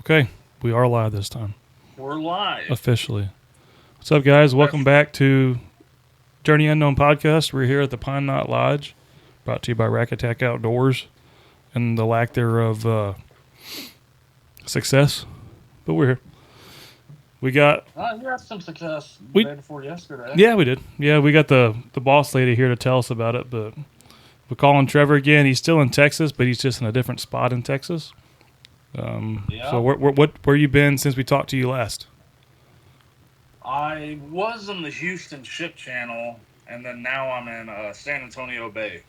Okay, we are live this time. We're live. Officially. What's up, guys? Welcome back to Journey Unknown Podcast. We're here at the Pine Knot Lodge, brought to you by Rack Attack Outdoors and the lack thereof success. But we're here. We got... You had some success the day before yesterday. Yeah, we did. Yeah, we got the boss lady here to tell us about it, but we're calling Trevor again. He's still in Texas, but he's just in a different spot in Texas. So where you been since we talked to you last? I was in the Houston Ship Channel, and then now I'm in San Antonio Bay.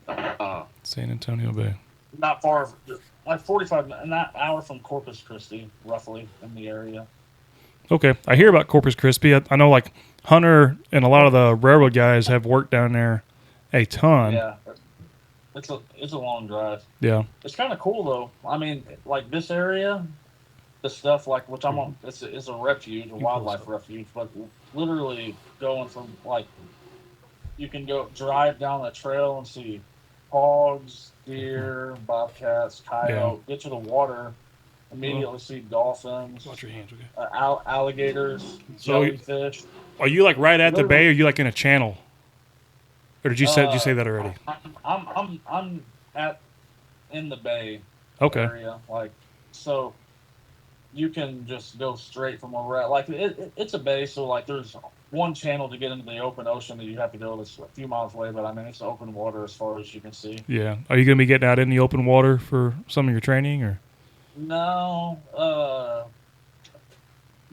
San Antonio Bay. Not far, like 45 minutes, an hour from Corpus Christi, roughly, in the area. Okay, I hear about Corpus Christi. I know, like, Hunter and a lot of the railroad guys have worked down there a ton. Yeah, it's a long drive. Yeah, it's kind of cool though. I mean, like this area, the stuff like which I'm on, it's a refuge, a wildlife refuge, but literally going from like you can go drive down the trail and see hogs, deer, bobcats, coyote. Get to the water, immediately see dolphins. Watch your hands, okay? Alligators, jellyfish. Are you like right at the bay, or are you like in a channel? Or did you say that already? I'm in the bay area, like so. You can just go straight from where we're at. Like it's a bay, so like there's one channel to get into the open ocean that you have to go that's a few miles away. But I mean, it's open water as far as you can see. Yeah. Are you gonna be getting out in the open water for some of your training, or? No.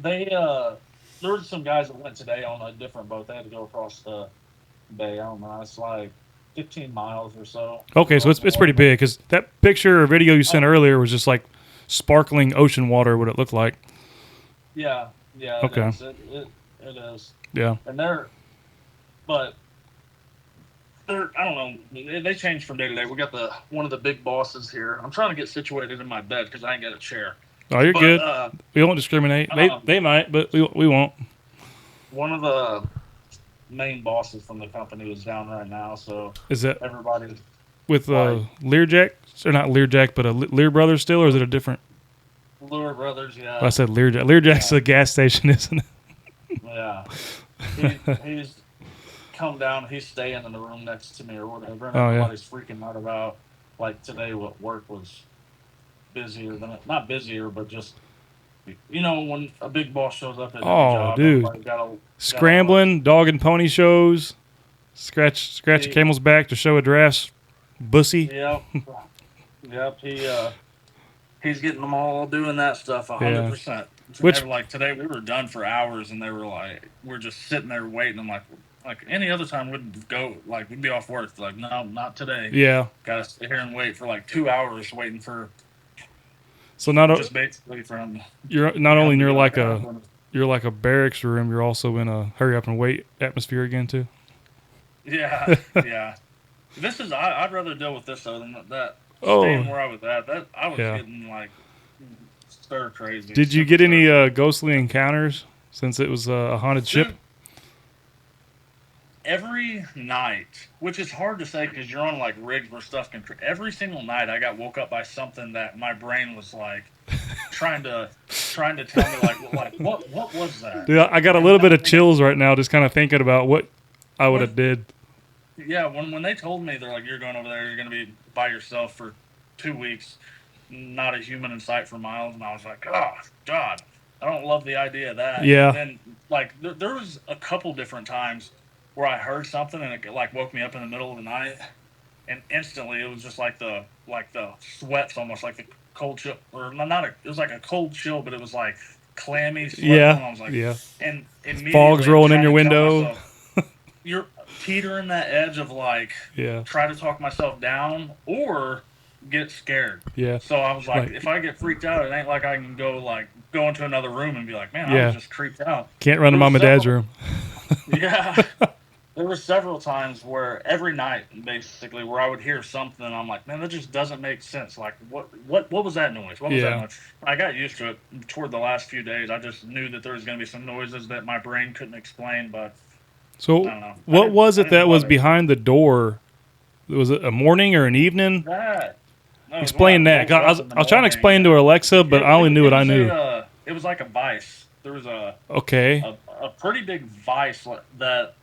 There were some guys that went today on a different boat. They had to go across the bay. I don't know. It's like 15 miles or so. Okay, so it's pretty big, because that picture or video you sent earlier was just like sparkling ocean water, what it looked like. Yeah. Okay. It is. Yeah. And I don't know. They change from day to day. We got one of the big bosses here. I'm trying to get situated in my bed because I ain't got a chair. Oh, you're good. We won't discriminate. They might, but we won't. One of the main bosses from the company is down right now, so is that everybody with Learjack, or not Learjack, but a Lear Brothers still, or is it a different? Lear Brothers, yeah. I said Learjack. Learjack's a gas station, isn't it? Yeah. He's come down. He's staying in the room next to me or whatever. And everybody's freaking out about like today. What work was busier than not busier, but just. You know, when a big boss shows up at job, dude, scrambling, dog and pony shows, scratch a camel's back to show a giraffe's bussy. Yep. He's getting them all doing that stuff 100%. Which like today we were done for hours, and they were like, we're just sitting there waiting. I'm like any other time we'd go, like we'd be off work. Like no, not today. Yeah. Got to sit here and wait for like 2 hours waiting for. So just basically from you're not only near like a barracks room, you're also in a hurry up and wait atmosphere again too. Yeah, yeah. I'd rather deal with this though than that. Staying where I was at, that I was getting like stir crazy. Did you get any ghostly encounters since it was a haunted ship? Every night, which is hard to say because you're on like rigs where stuff can. Every single night, I got woke up by something that my brain was like trying to tell me like what was that? Dude, I got a little bit of chills right now just kind of thinking about what I would have did. Yeah, when they told me they're like, you're going over there, you're going to be by yourself for 2 weeks, not a human in sight for miles, and I was like, oh God, I don't love the idea of that. Yeah. And then like there was a couple different times where I heard something and it like woke me up in the middle of the night, and instantly it was just like the sweats, almost like the cold chill, or not. It was like a cold chill, but it was like clammy sweat. Yeah, and I was like, yeah. And fog's rolling in your window. Myself, you're teetering that edge of like, try to talk myself down or get scared. Yeah. So I was like, if I get freaked out, it ain't like I can go into another room and be like, man, I was just creeped out. Can't run to mom and dad's room. Yeah. There were several times where every night, basically, where I would hear something, and I'm like, man, that just doesn't make sense. Like, what was that noise? What was that noise? I got used to it toward the last few days. I just knew that there was going to be some noises that my brain couldn't explain, but so I don't know. What was it that was behind the door? Was it a morning or an evening? No, it was when Explain that. woke 'Cause up in the I was trying to morning. explain to Alexa, but I only knew what I knew. It was like a vice. There was Okay. a pretty big vice that,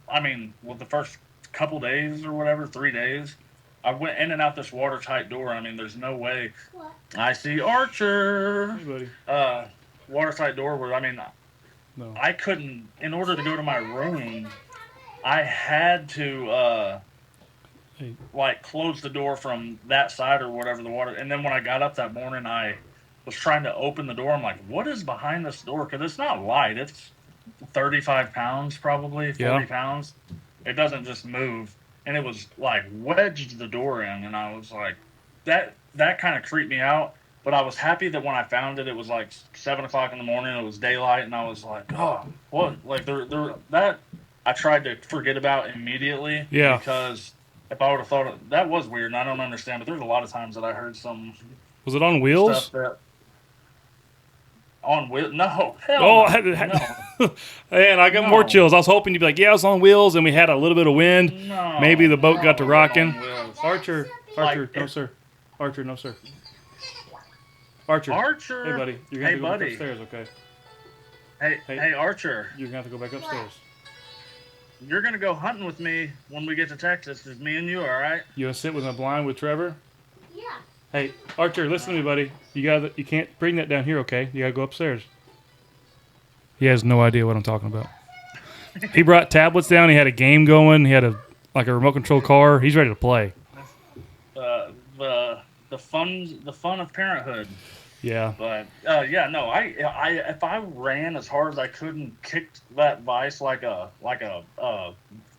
I mean, with the first couple days or whatever, 3 days, I went in and out this watertight door. I mean, there's no way. What? I see Archer. Hey, buddy. Watertight door where, I mean, No. I couldn't, in order to go to my room, I had to, Hey. like, close the door from that side or whatever the water. And then when I got up that morning, I was trying to open the door. I'm like, what is behind this door? Because it's not light. It's 35 pounds, probably 40 pounds. It doesn't just move. And it was like wedged the door in. And I was like, that kind of creeped me out. But I was happy that when I found it, it was like 7 o'clock in the morning. It was daylight. And I was like, oh, what? Like, that I tried to forget about immediately. Yeah. Because if I would have thought that was weird, and I don't understand, but there's a lot of times that I heard some Was it on wheels? stuff that on wheel. No, Oh, hell no. man, I got No. more chills. I was hoping you'd be like, yeah, it was on wheels, and we had a little bit of wind. No, Maybe the boat got to no, rocking. on wheels. Archer, Like, no sir. Archer, no sir. Archer. Archer. Hey, buddy. You're going to Hey, go back buddy. upstairs, okay? Hey, Hey. Archer. You're going to have to go back upstairs. You're gonna go hunting with me when we get to Texas. Just me and you, all right? You want to sit with my blind with Trevor? Yeah. Hey, Archer, listen to me, buddy. You can't bring that down here, okay? You got to go upstairs. He has no idea what I'm talking about. He brought tablets down. He had a game going. He had a remote control car. He's ready to play. The fun of parenthood. Yeah. But yeah, no, I if I ran as hard as I could and kicked that vice like a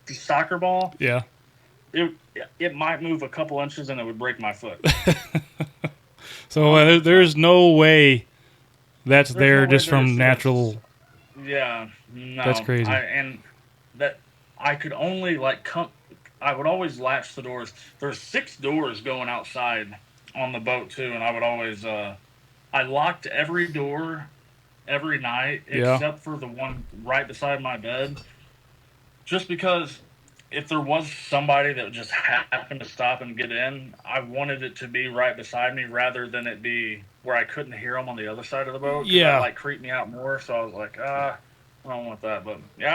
soccer ball, Yeah. it might move a couple inches and it would break my foot. So there's no way that's There's there no way just that from it's natural. Yeah, no, That's crazy. And that I could only I would always latch the doors. There's 6 doors going outside on the boat too, and I would always I locked every door every night except for the one right beside my bed, just because if there was somebody that just happened to stop and get in, I wanted it to be right beside me rather than it be where I couldn't hear them on the other side of the boat. 'Cause Yeah. that, like, creeped me out more. So I was like, I don't want that. But yeah,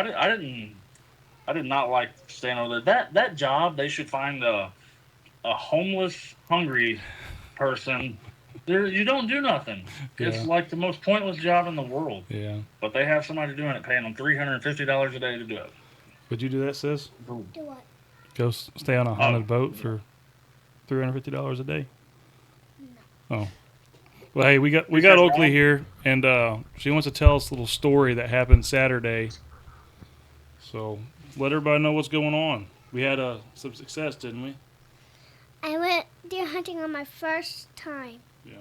I did not like staying over there. That job, they should find a homeless, hungry person. You don't do nothing. It's Yeah. like the most pointless job in the world. Yeah. But they have somebody doing it, paying them $350 a day to do it. Would you do that, sis? Do what? Go stay on a haunted boat for $350 a day? No. Oh. Well, hey, we got Oakley here, and she wants to tell us a little story that happened Saturday. So let everybody know what's going on. We had some success, didn't we? I went deer hunting on my first time. Yeah.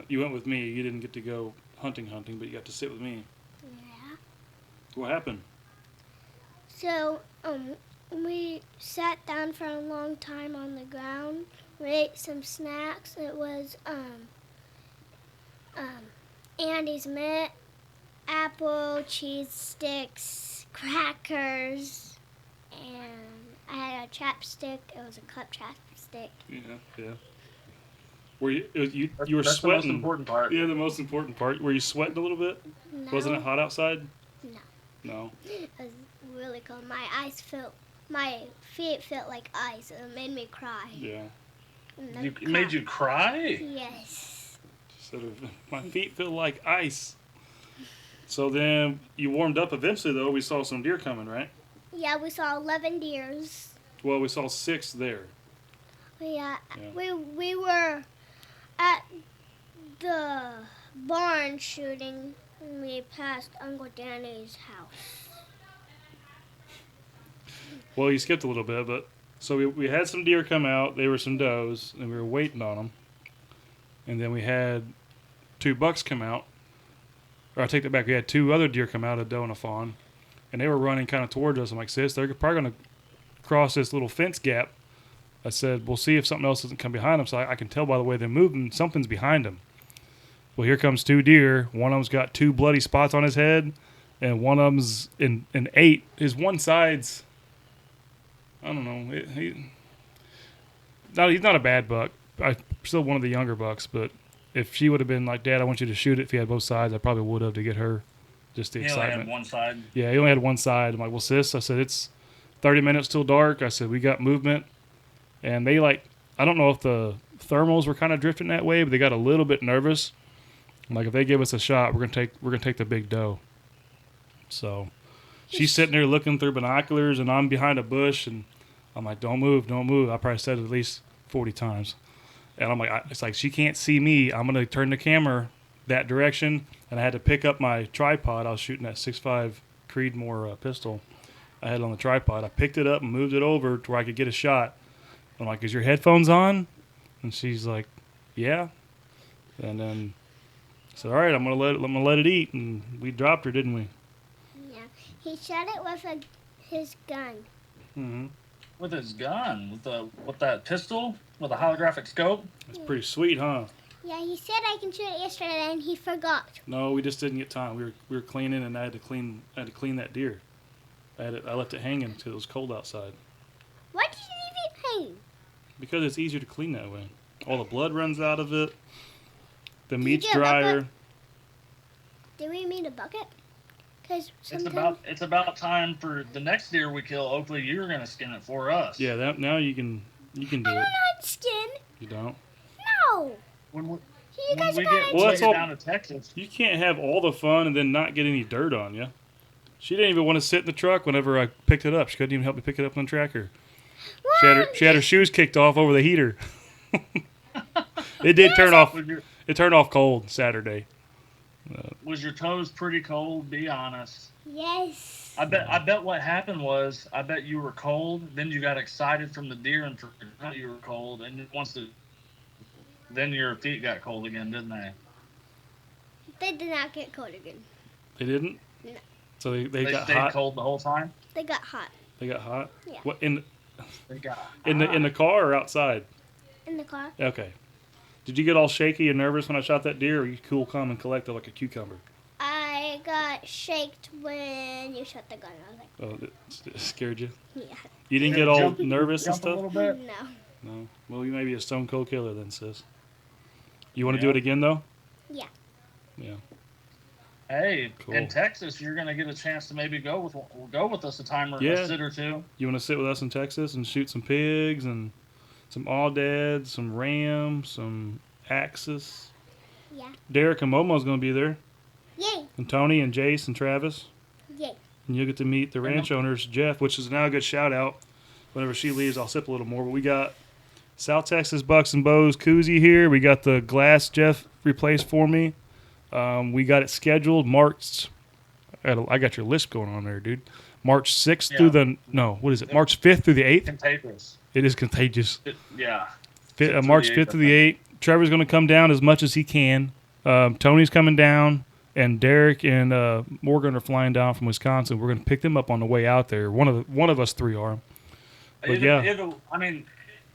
You went with me. You didn't get to go hunting, but you got to sit with me. Yeah. What happened? So, we sat down for a long time on the ground. We ate some snacks. It was, Andy's Mint, apple, cheese sticks, crackers, and I had a chapstick. It was a cup chapstick. Yeah. Were you were That's the most sweating? important part. Yeah, the most important part. Were you sweating a little bit? No, Wasn't it hot outside? No. No. It was really cold. My feet felt like ice. It made me cry. Yeah. And It made you cry? Yes. Sort of. My feet feel like ice. So then you warmed up eventually, though. We saw some deer coming, right? Yeah, we saw 11 deers. Well, we saw 6 there. Yeah, Yeah. we were at the barn shooting, and we passed Uncle Danny's house. Well, you skipped a little bit, but so we had some deer come out. They were some does, and we were waiting on them. And then we had 2 bucks come out. Or I take that back. We had 2 other deer come out, a doe and a fawn, and they were running kind of towards us. I'm like, sis, they're probably going to cross this little fence gap. I said, we'll see if something else doesn't come behind them. So I can tell by the way they're moving, something's behind them. Well, here comes 2 deer. One of them's got 2 bloody spots on his head, and one of them's in 8. His one side's, I don't know. He's not a bad buck. I still one of the younger bucks, but if she would have been like, Dad, I want you to shoot it if he had both sides, I probably would have to get her just the He only excitement. had one side. Yeah, he only had one side. I'm like, well, sis, I said, it's 30 minutes till dark. I said, we got movement. And they I don't know if the thermals were kind of drifting that way, but they got a little bit nervous. I'm like, if they give us a shot, we're gonna take the big doe. So she's sitting there looking through binoculars, and I'm behind a bush, and I'm like, don't move, don't move. I probably said it at least 40 times. And I'm like, it's like she can't see me. I'm gonna turn the camera that direction, and I had to pick up my tripod. I was shooting that 6.5 Creedmoor pistol I had on the tripod. I picked it up and moved it over to where I could get a shot. I'm like, is your headphones on? And she's like, yeah. And then I said, all right, I'm gonna let it eat. And we dropped her, didn't we? Yeah. He shot it with his gun. Mm-hmm. With his gun, with that pistol, with a holographic scope. That's pretty sweet, huh? Yeah, he said I can shoot it yesterday, and he forgot. No, we just didn't get time. We were cleaning, and I had to clean that deer. I left it hanging because it was cold outside. Why did you leave it hang? Because it's easier to clean that way. All the blood runs out of it. The Did meat's you get a bucket? drier. Do we need a bucket? Because It's about time for the next deer we kill. Oakley, you're gonna skin it for us. Yeah, now you can do I don't it. know how to skin. You don't. No. When we, You guys when we got get, it. Well, when we that's get all- down to Texas, You can't have all the fun and then not get any dirt on you. She didn't even want to sit in the truck whenever I picked it up. She couldn't even help me pick it up on the tracker. She had her shoes kicked off over the heater. It did turn off. It turned off cold Saturday. was your toes pretty cold? Be honest. Yes. I bet what happened was I bet you were cold. Then you got excited from the deer and forgot you were cold. And then your feet got cold again, didn't they? They did not get cold again. They didn't. No. So they got stayed hot. cold the whole time. They got hot. They got hot. Yeah. What in They got the car or outside? In the car. Okay. Did you get all shaky and nervous when I shot that deer, or were you cool, calm, and collected like a cucumber? I got shaked when you shot the gun. I was like, Oh, it scared you? yeah. You didn't get all nervous and jump a stuff? little bit. No. No. Well, you may be a stone cold killer then, sis. You want to Yeah. do it again, though? Yeah. Yeah. Hey, Cool. in Texas, you're gonna get a chance to maybe go with us a time or Yeah. a sit or two. You want to sit with us in Texas and shoot some pigs and some awdads, some ram, some axes? Yeah. Derek and Momo's going to be there, Yay. and Tony and Jace and Travis. Yay. And you'll get to meet the ranch owners, Jeff, which is now a good shout out. Whenever she leaves, I'll sip a little more. But we got South Texas Bucks and Bows koozie here. We got the glass Jeff replaced for me. We got it scheduled March. I got your list going on there, dude. March 6th through the what is it? March 5th through the 8th. Contagious. It is contagious. Yeah. March 5th through the 8th. Trevor's going to come down as much as he can. Tony's coming down, and Derek and Morgan are flying down from Wisconsin. We're going to pick them up on the way out there. One of us three are. But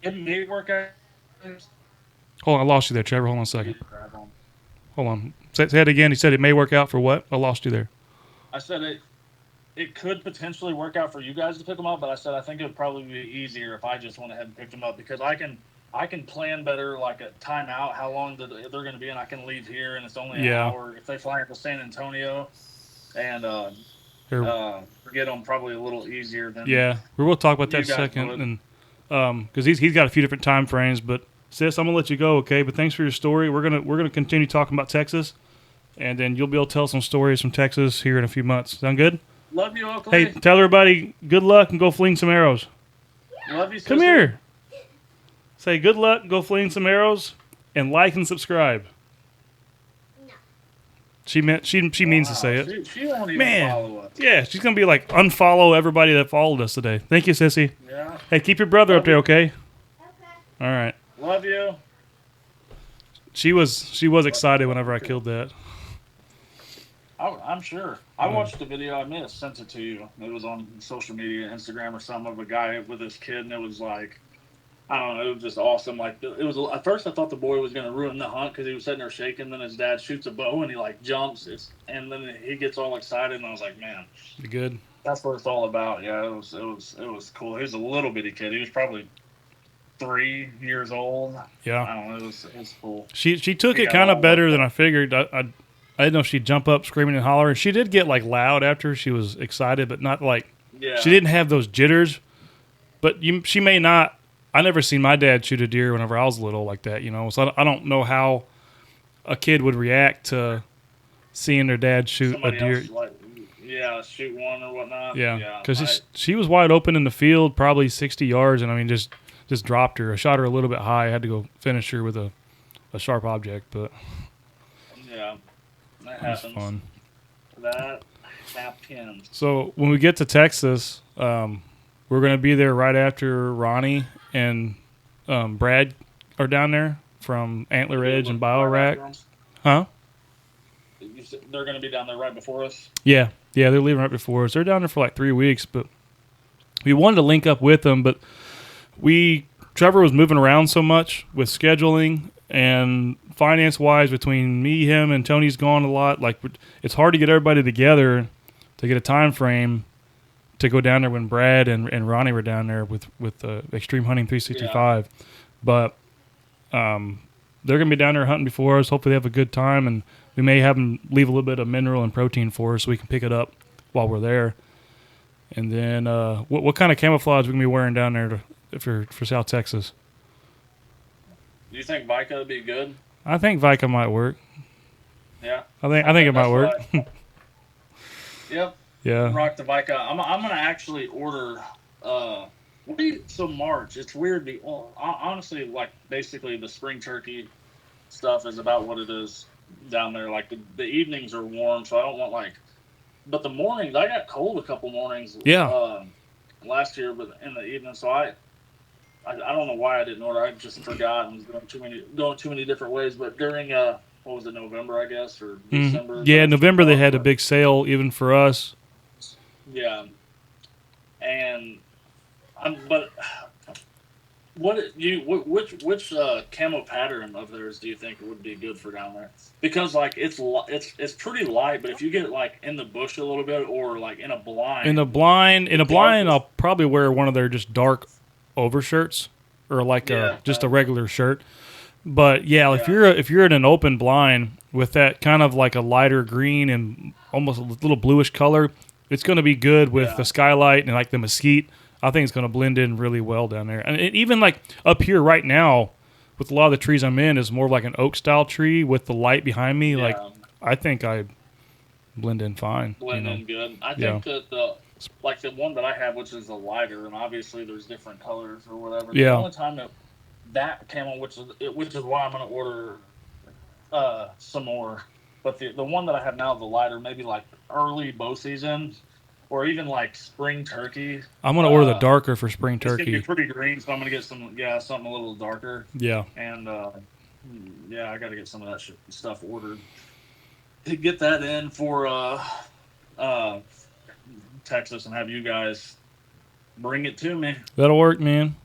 It may work out. Hold on, I lost you there, Trevor. Hold on a second. Hold on. Say it again. He said it may work out for what? I lost you there. I said it could potentially work out for you guys to pick them up, but I said I think it would probably be easier if I just went ahead and picked them up because I can plan better, like a timeout, how long they're going to be, and I can leave here, and it's only an hour. If they fly into San Antonio, and forget them, probably a little easier than. Yeah, we will talk about that in a second, and because he's got a few different time frames. But sis, I'm gonna let you go, okay? But thanks for your story. We're gonna continue talking about Texas, and then you'll be able to tell some stories from Texas here in a few months. Sound good? Love you, Oakley. Hey, tell everybody good luck and go fling some arrows. Love you. Come sissy. here. Say good luck, go fling some arrows, and like and subscribe. No. She means to say it. She won't even follow us. Yeah, she's gonna be like unfollow everybody that followed us today. Thank you, sissy. Yeah. Hey, keep your brother up there, okay? Okay. All right. Love you. She was excited whenever I killed that. I'm sure. I watched the video. I may have sent it to you. It was on social media, Instagram or something, of a guy with his kid, and it was like, I don't know, it was just awesome. Like, it was, at first I thought the boy was going to ruin the hunt because he was sitting there shaking. Then his dad shoots a bow and he like jumps, and then he gets all excited, and I was like, man, You good? that's what it's all about. Yeah, it was cool. He was a little bitty kid. He was probably 3 years old. Yeah. I don't know. It was cool. She took He it got kind all of better worked than up. I figured. I didn't know she'd jump up screaming and hollering. She did get like loud after she was excited, but not like Yeah. she didn't have those jitters. But she may not. I never seen my dad shoot a deer whenever I was little like that, you know. So I don't know how a kid would react to seeing their dad shoot Somebody a deer. else like, yeah, shoot one or whatnot. Yeah, Yeah. because she was wide open in the field, probably 60 yards, and I mean just dropped her. I shot her a little bit high. I had to go finish her with a sharp object, but Yeah. That it was happens. fun. That happens. So when we get to Texas, we're going to be there right after Ronnie and Brad are down there from Antler Edge and Bio-Rack. Huh? They're going to be down there right before us. Yeah, they're leaving right before us. They're down there for like 3 weeks, but we wanted to link up with them, but Trevor was moving around so much with scheduling and finance-wise between me, him, and Tony's gone a lot. Like, it's hard to get everybody together to get a time frame to go down there when Brad and Ronnie were down there with Extreme Hunting 365. Yeah. But they're going to be down there hunting before us. Hopefully they have a good time, and we may have them leave a little bit of mineral and protein for us so we can pick it up while we're there. And then what kind of camouflage we going to be wearing down there for South Texas? Do you think Vika would be good? I think Vika might work. Yeah. I think it might work. Yep. Yeah. Rock the Vika. I'm gonna actually order. So March. It's weird. Honestly, like basically the spring turkey stuff is about what it is down there. Like the evenings are warm, so I don't want like. But the mornings, I got cold a couple mornings. Yeah. Last year, but in the evening, so I don't know why I didn't order. I just forgot and was going too many different ways. But during what was it, November, I guess, or December? Yeah, November they had a big sale even for us. Yeah, and but which camo pattern of theirs do you think would be good for down there? Because like it's pretty light, but if you get like in the bush a little bit or like in a blind, I'll probably wear one of their just dark overshirts or like just a regular shirt. But yeah, if you're in an open blind with that kind of like a lighter green and almost a little bluish color, it's going to be good with the skylight and like the mesquite. I think it's going to blend in really well down there. And even like up here right now, with a lot of the trees I'm in, is more of like an oak style tree with the light behind me. Yeah. Like I think I blend in fine. Blend in good. I think that the one that I have, which is a lighter, and obviously there's different colors or whatever. Yeah. The only time that camo, which is why I'm going to order some more. But the one that I have now, the lighter, maybe like early bow season, or even like spring turkey. I'm gonna order the darker for spring turkey. It's gonna be pretty green, so I'm gonna get something a little darker. Yeah. And I got to get some of that stuff ordered to get that in for Texas and have you guys bring it to me. That'll work, man.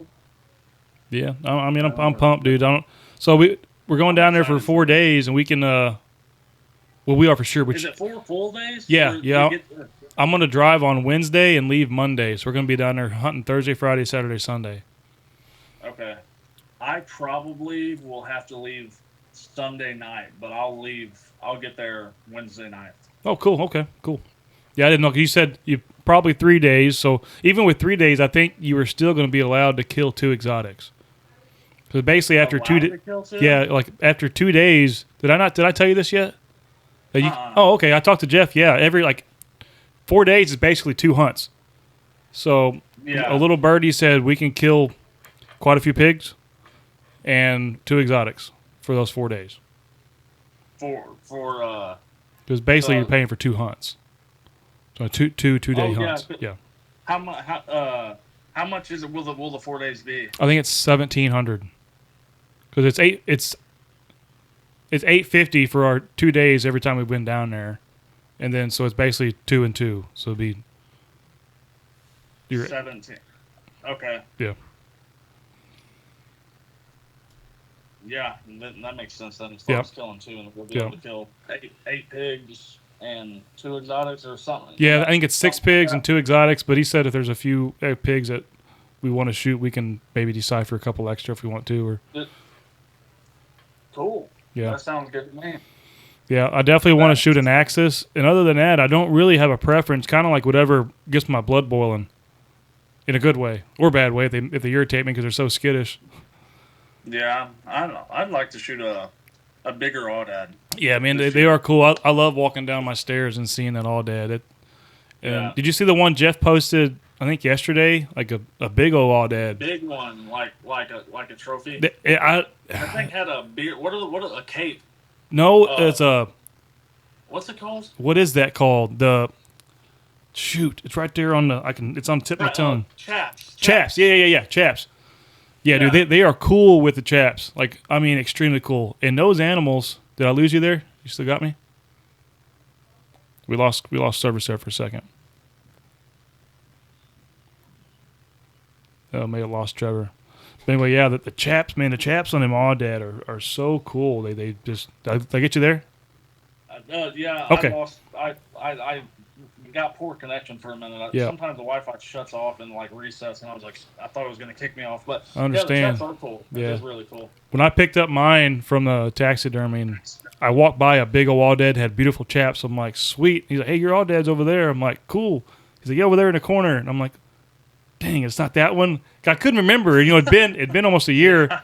Yeah, I mean I'm pumped, dude. So we're going down there for 4 days, and we can. Well, we are for sure. Is it 4 full days? Yeah. I'm going to drive on Wednesday and leave Monday. So we're going to be down there hunting Thursday, Friday, Saturday, Sunday. Okay. I probably will have to leave Sunday night, but I'll get there Wednesday night. Oh, cool. Okay, cool. Yeah, I didn't know. 'Cause you said you probably 3 days. So even with 3 days, I think you were still going to be allowed to kill 2 exotics. Because basically after 2 days. Yeah, like after 2 days. Did I tell you this yet? Oh, okay. I talked to Jeff. Yeah, every 4 days is basically 2 hunts. So a little birdie said we can kill quite a few pigs and 2 exotics for those 4 days. Because basically you're paying for 2 hunts. So two day hunts. Yeah. How much is it? Will the 4 days be? I think it's $1,700. Because it's $850 for our 2 days every time we've been down there. And then, so it's basically 2 and 2. So it'd be 17. Okay. Yeah. Yeah, that makes sense then. As far as killing 2, and we'll be able to kill 8 pigs and 2 exotics or something. Yeah, I think it's 6 pigs and 2 exotics. But he said if there's a few pigs that we want to shoot, we can maybe decide for a couple extra if we want to. Or Cool. Yeah. That sounds good to me. Yeah, I definitely want to shoot an Axis. And other than that, I don't really have a preference. Kind of like whatever gets my blood boiling, in a good way or bad way if they irritate me because they're so skittish. Yeah, I'd like to shoot a bigger aoudad. Yeah, man, they are cool. I love walking down my stairs and seeing that aoudad. And did you see the one Jeff posted? I think yesterday, like a big old aoudad. Big one, like a trophy. I think had a beer. What are a cape? No, it's a. What's it called? What is that called? Shoot, it's right there on the. It's on the tip of my tongue. Chaps. Yeah. Chaps. Yeah, dude, they are cool with the chaps. Like, I mean, extremely cool. And those animals. Did I lose you there? You still got me? We lost service there for a second. Oh, may have lost Trevor. But anyway, yeah, the chaps, man, the chaps on them aoudad are so cool. They just did I get you there? Yeah. Okay. I got poor connection for a minute. Yeah. Sometimes the Wi-Fi shuts off and like resets, and I thought it was going to kick me off. But I understand. Yeah, the chaps are cool. Yeah. It is really cool. When I picked up mine from the taxidermy, and I walked by a big old aoudad, had beautiful chaps. I'm like, sweet. He's like, hey, your aoudad's over there. I'm like, cool. He's like, yeah, over there in the corner. And I'm like, dang, it's not that one. I couldn't remember. You know, it'd been almost a year.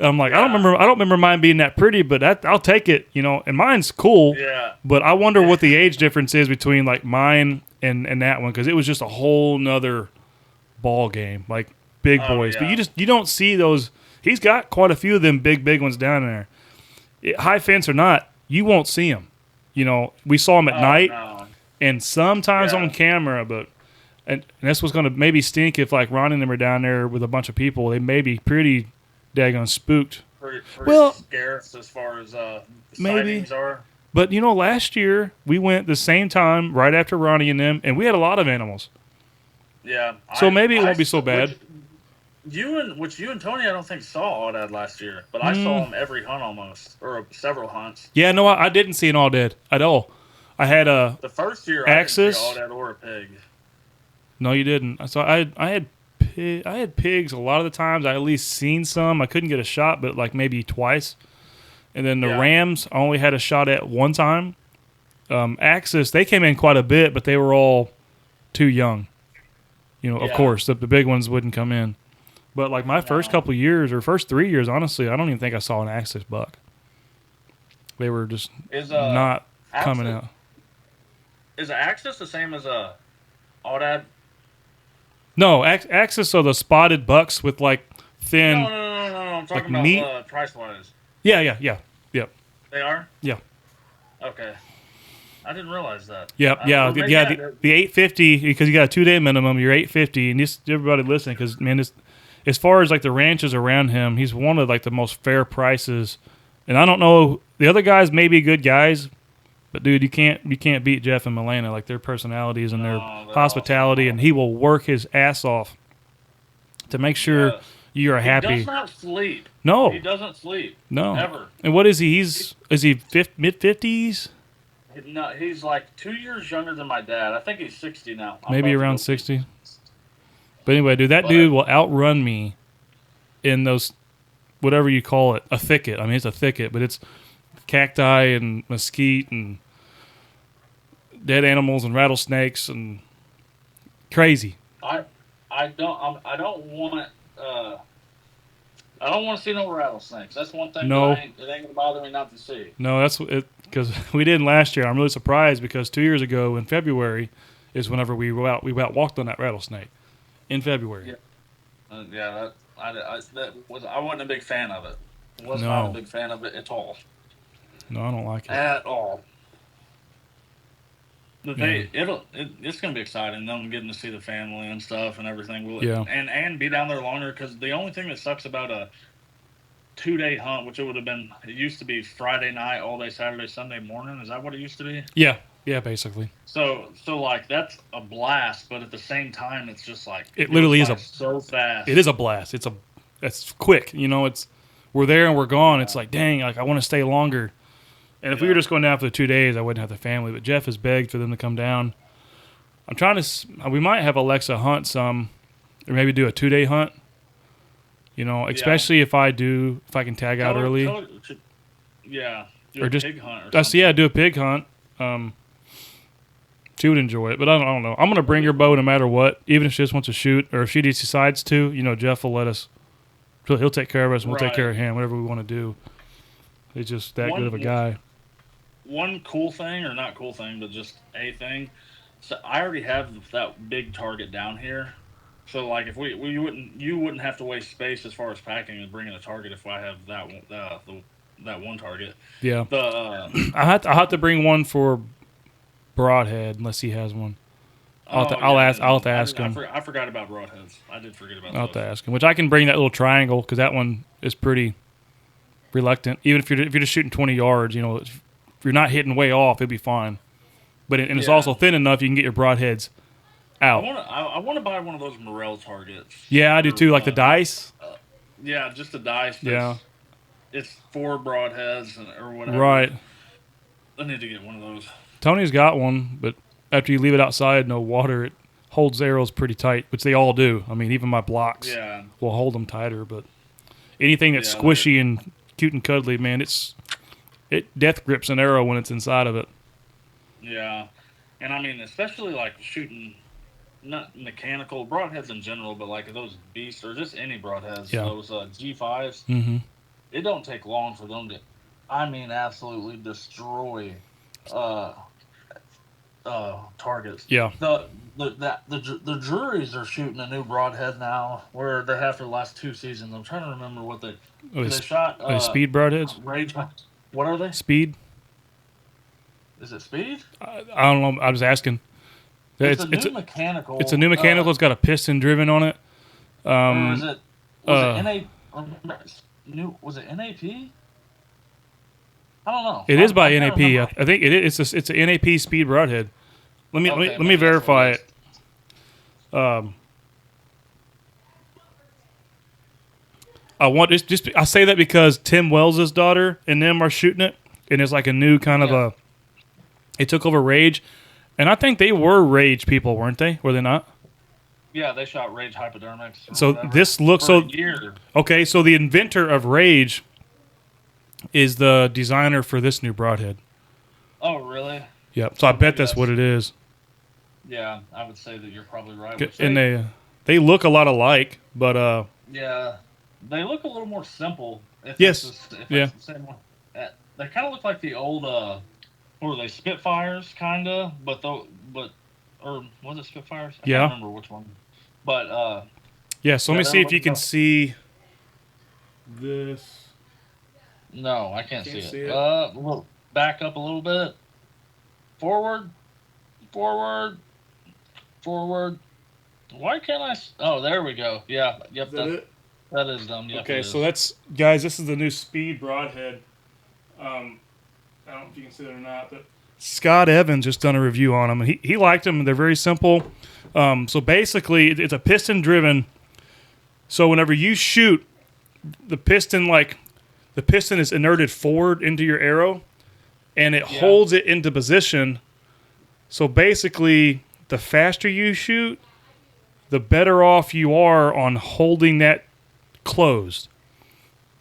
I'm like, I don't remember mine being that pretty, but I'll take it. You know, and mine's cool. Yeah. But I wonder what the age difference is between like mine and that one, because it was just a whole nother ball game, like big boys. Yeah. But you don't see those. He's got quite a few of them big ones down there. High fence or not, you won't see them. You know, we saw them at night, and sometimes on camera, but. And that's what's going to maybe stink if, like, Ron and them are down there with a bunch of people. They may be pretty daggone spooked. Pretty well, scarce as far as maybe. sightings are. But, you know, last year we went the same time right after Ronnie and them, and we had a lot of animals. Yeah. So maybe it won't be so bad. You and Tony, I don't think saw aoudad last year, but I saw them every hunt almost, or several hunts. Yeah, no, I didn't see an aoudad at all. I had a the first year Axis. I didn't see aoudad or a pig. No, you didn't. So I had pigs a lot of the times. I at least seen some. I couldn't get a shot, but like maybe twice. And then the rams, I only had a shot at one time. Axis, they came in quite a bit, but they were all too young. You know, of course, the big ones wouldn't come in. But like my first couple of years, or first 3 years, honestly, I don't even think I saw an Axis buck. They were just not coming out. Is an Axis the same as a aoudad? No, Axis are the spotted bucks with like thin. No. I'm talking about meat. Price-wise. Yeah. They are? Yeah. Okay. I didn't realize that. The 850, because you got a 2-day minimum. You're 850, and just everybody listening, because man, as far as like the ranches around him, he's one of like the most fair prices. And I don't know, the other guys may be good guys, but dude, you can't beat Jeff and Milena, like their personalities and their hospitality, awesome. And he will work his ass off to make sure you are happy. He does not sleep. No, he doesn't sleep. No, never. And what is he? Is he mid-50s? No, he's like 2 years younger than my dad. I think he's 60 now. Maybe around 60. But anyway, dude, that dude will outrun me in those, whatever you call it, a thicket. I mean, it's a thicket, but it's cacti and mesquite and dead animals and rattlesnakes and crazy. I don't want to see no rattlesnakes. That's one thing. No, it ain't gonna bother me not to see. No, that's it, because we didn't last year. I'm really surprised because 2 years ago in February is whenever we walked on that rattlesnake in February. Yeah, I wasn't a big fan of it. Was not a big fan of it at all. No, I don't like it at all. But it's going to be exciting. Them getting to see the family and stuff and everything. And be down there longer, because the only thing that sucks about a 2-day hunt, which it used to be Friday night, all day Saturday, Sunday morning. Is that what it used to be? Yeah, basically. So like that's a blast, but at the same time, it's just like it literally is so fast. It is a blast. It's quick. You know, we're there and we're gone. It's like, dang, like I want to stay longer. And if we were just going down for the 2 days, I wouldn't have the family. But Jeff has begged for them to come down. I'm trying to. We might have Alexa hunt some or maybe do a 2-day hunt. You know, especially if I can tag out early. Yeah, do or a just pig hunt or something. do a pig hunt. She would enjoy it, but I don't know. I'm gonna bring her bow no matter what, even if she just wants to shoot, or if she decides to. You know, Jeff will let us. He'll take care of us, and we'll take care of him. Whatever we want to do. He's just that good of a guy. One cool thing, or not cool thing, but just a thing. So I already have that big target down here. So like, if you wouldn't have to waste space as far as packing and bringing a target if I have that one, that one target. Yeah. I have to bring one for Broadhead unless he has one. I'll have to ask him. I forgot about broadheads. I did forget about. I'll have to ask him. Which I can bring that little triangle because that one is pretty reluctant. Even if you're just shooting 20 yards, you know, if you're not hitting way off, it'd be fine. But it's also thin enough you can get your broadheads out. I want to buy one of those Morel targets. Yeah, I do too. Like the dice. Yeah, just the dice. Yeah. It's 4 broadheads or whatever. Right. I need to get one of those. Tony's got one, but after you leave it outside, no water, it holds arrows pretty tight, which they all do. I mean, even my blocks will hold them tighter. But anything that's squishy and cute and cuddly, man, it death grips an arrow when it's inside of it. Yeah, and I mean, especially like shooting not mechanical broadheads in general, but like those beasts or just any broadheads, those G5s. Mm-hmm. It don't take long for them to, I mean, absolutely destroy targets. Yeah. The juries are shooting a new broadhead now, where they have for the last 2 seasons. I'm trying to remember what they shot. Are they speed broadheads? Rage. What are they? Speed. Is it speed? I don't know. I was asking. It's a new mechanical. It's a new mechanical. It's got a piston driven on it. Or is it? Was it NAP? I don't know. It is by NAP. I think it is. It's an NAP speed broadhead. Let me verify it. I say that because Tim Wells' daughter and them are shooting it, and it's like a new kind of It took over Rage, and I think they were Rage people, weren't they? Were they not? Yeah, they shot Rage Hypodermics. So this looks so. Okay, so the inventor of Rage is the designer for this new broadhead. Oh, really? Yep. So I bet that's what it is. Yeah, I would say that you're probably right. And they look a lot alike, but yeah, they look a little more simple. Yes. It's the same one. They kind of look like the old what were they, Spitfires, kinda, or was it Spitfires? I can't remember which one. But yeah. So let me see if you can see this. No, I can't see it. We'll back up a little bit. Forward. Why can't I? Oh, there we go. Yeah. Yep. Is that it? That is them. Yep, okay, so that's, guys, this is the new speed broadhead. I don't know if you can see that or not, but Scott Evans just done a review on them, and he liked them. They're very simple. So basically, it's a piston driven. So whenever you shoot, the piston is inerted forward into your arrow, and it holds it into position. So basically, the faster you shoot, the better off you are on holding that closed.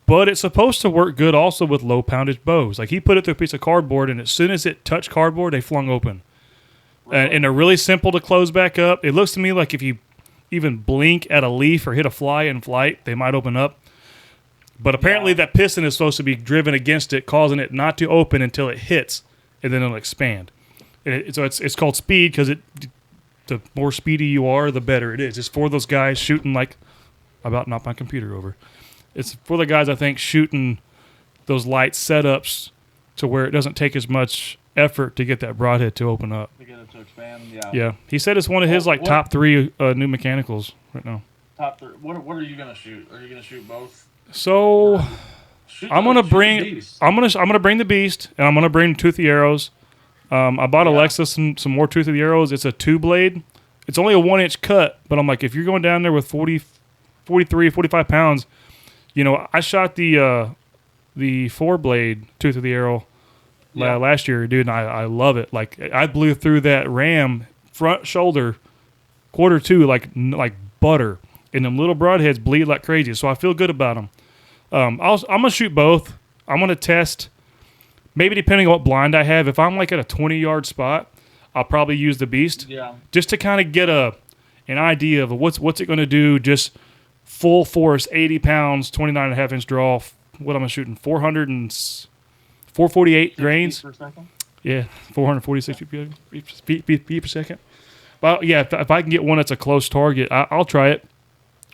But it's supposed to work good also with low poundage bows. Like he put it through a piece of cardboard, and as soon as it touched cardboard, they flung open. Really? And they're really simple to close back up. It looks to me like if you even blink at a leaf or hit a fly in flight, they might open up. But apparently that piston is supposed to be driven against it, causing it not to open until it hits, and then it'll expand. So it's called speed because the more speedy you are, the better it is. It's for those guys shooting like about knocked my computer over. It's for the guys, I think, shooting those light setups to where it doesn't take as much effort to get that broadhead to open up. To get it to expand, yeah. Yeah. He said it's one of his top 3 new mechanicals right now. Top 3. What are you gonna shoot? Are you gonna shoot both? So I'm gonna bring the beast, and I'm gonna bring toothy arrows. I bought Alexa some more toothy arrows. It's a 2-blade. It's only a 1-inch cut, but I'm like, if you're going down there with 43, 45 pounds, you know, I shot the 4-blade tooth of the arrow last year, dude, and I love it. Like I blew through that ram front shoulder, 1/4 like butter. and them little broadheads bleed like crazy. So I feel good about them. I'm gonna shoot both. I'm gonna test. Maybe depending on what blind I have. If I'm like at a 20-yard spot, I'll probably use the Beast. Yeah. Just to kind of get an idea of what's it going to do. Just full force, 80 pounds, 29.5-inch draw. What am I shooting? 448 grains. Per second? Yeah, 446 feet per second. Well, yeah, if I can get one that's a close target, I'll try it.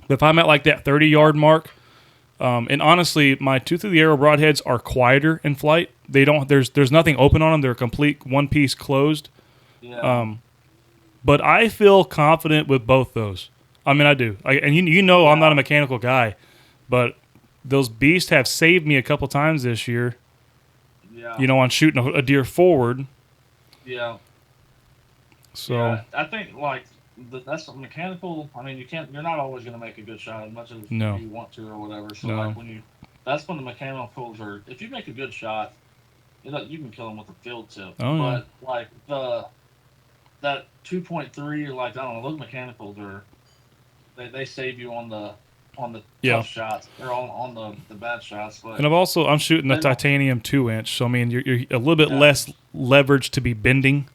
But if I'm at like that 30-yard mark, and honestly, my tooth of the arrow broadheads are quieter in flight. They don't. There's nothing open on them. They're a complete one piece closed. Yeah. But I feel confident with both those. I mean, I do. And you know, I'm not a mechanical guy, but those beasts have saved me a couple times this year. Yeah. You know, on shooting a deer forward. Yeah. So yeah, I think like that's mechanical. I mean, you're not always going to make a good shot as much as you want to or whatever. So like that's when the mechanicals are. If you make a good shot, you can kill them with a field tip. Oh, but like that 2.3, like I don't know, those mechanicals are they save you on the tough shots or on the bad shots. But and I'm shooting the titanium 2-inch, so I mean you're a little bit less leverage to be bending.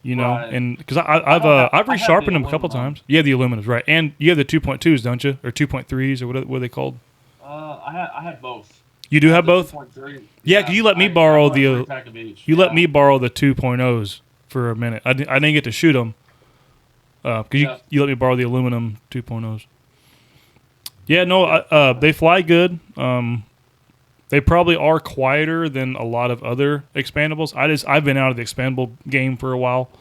You know, and because I've resharpened them a couple times. Yeah, the aluminums, right? And you have the 2.2s, don't you, or 2.3s, or what are they called? I have both. You do have both? 2.3. Yeah, you let me borrow the let me borrow the 2.0s for a minute. I didn't get to shoot them because you let me borrow the aluminum 2.0s. Yeah, no, they fly good. They probably are quieter than a lot of other expandables. I've been out of the expandable game for a while.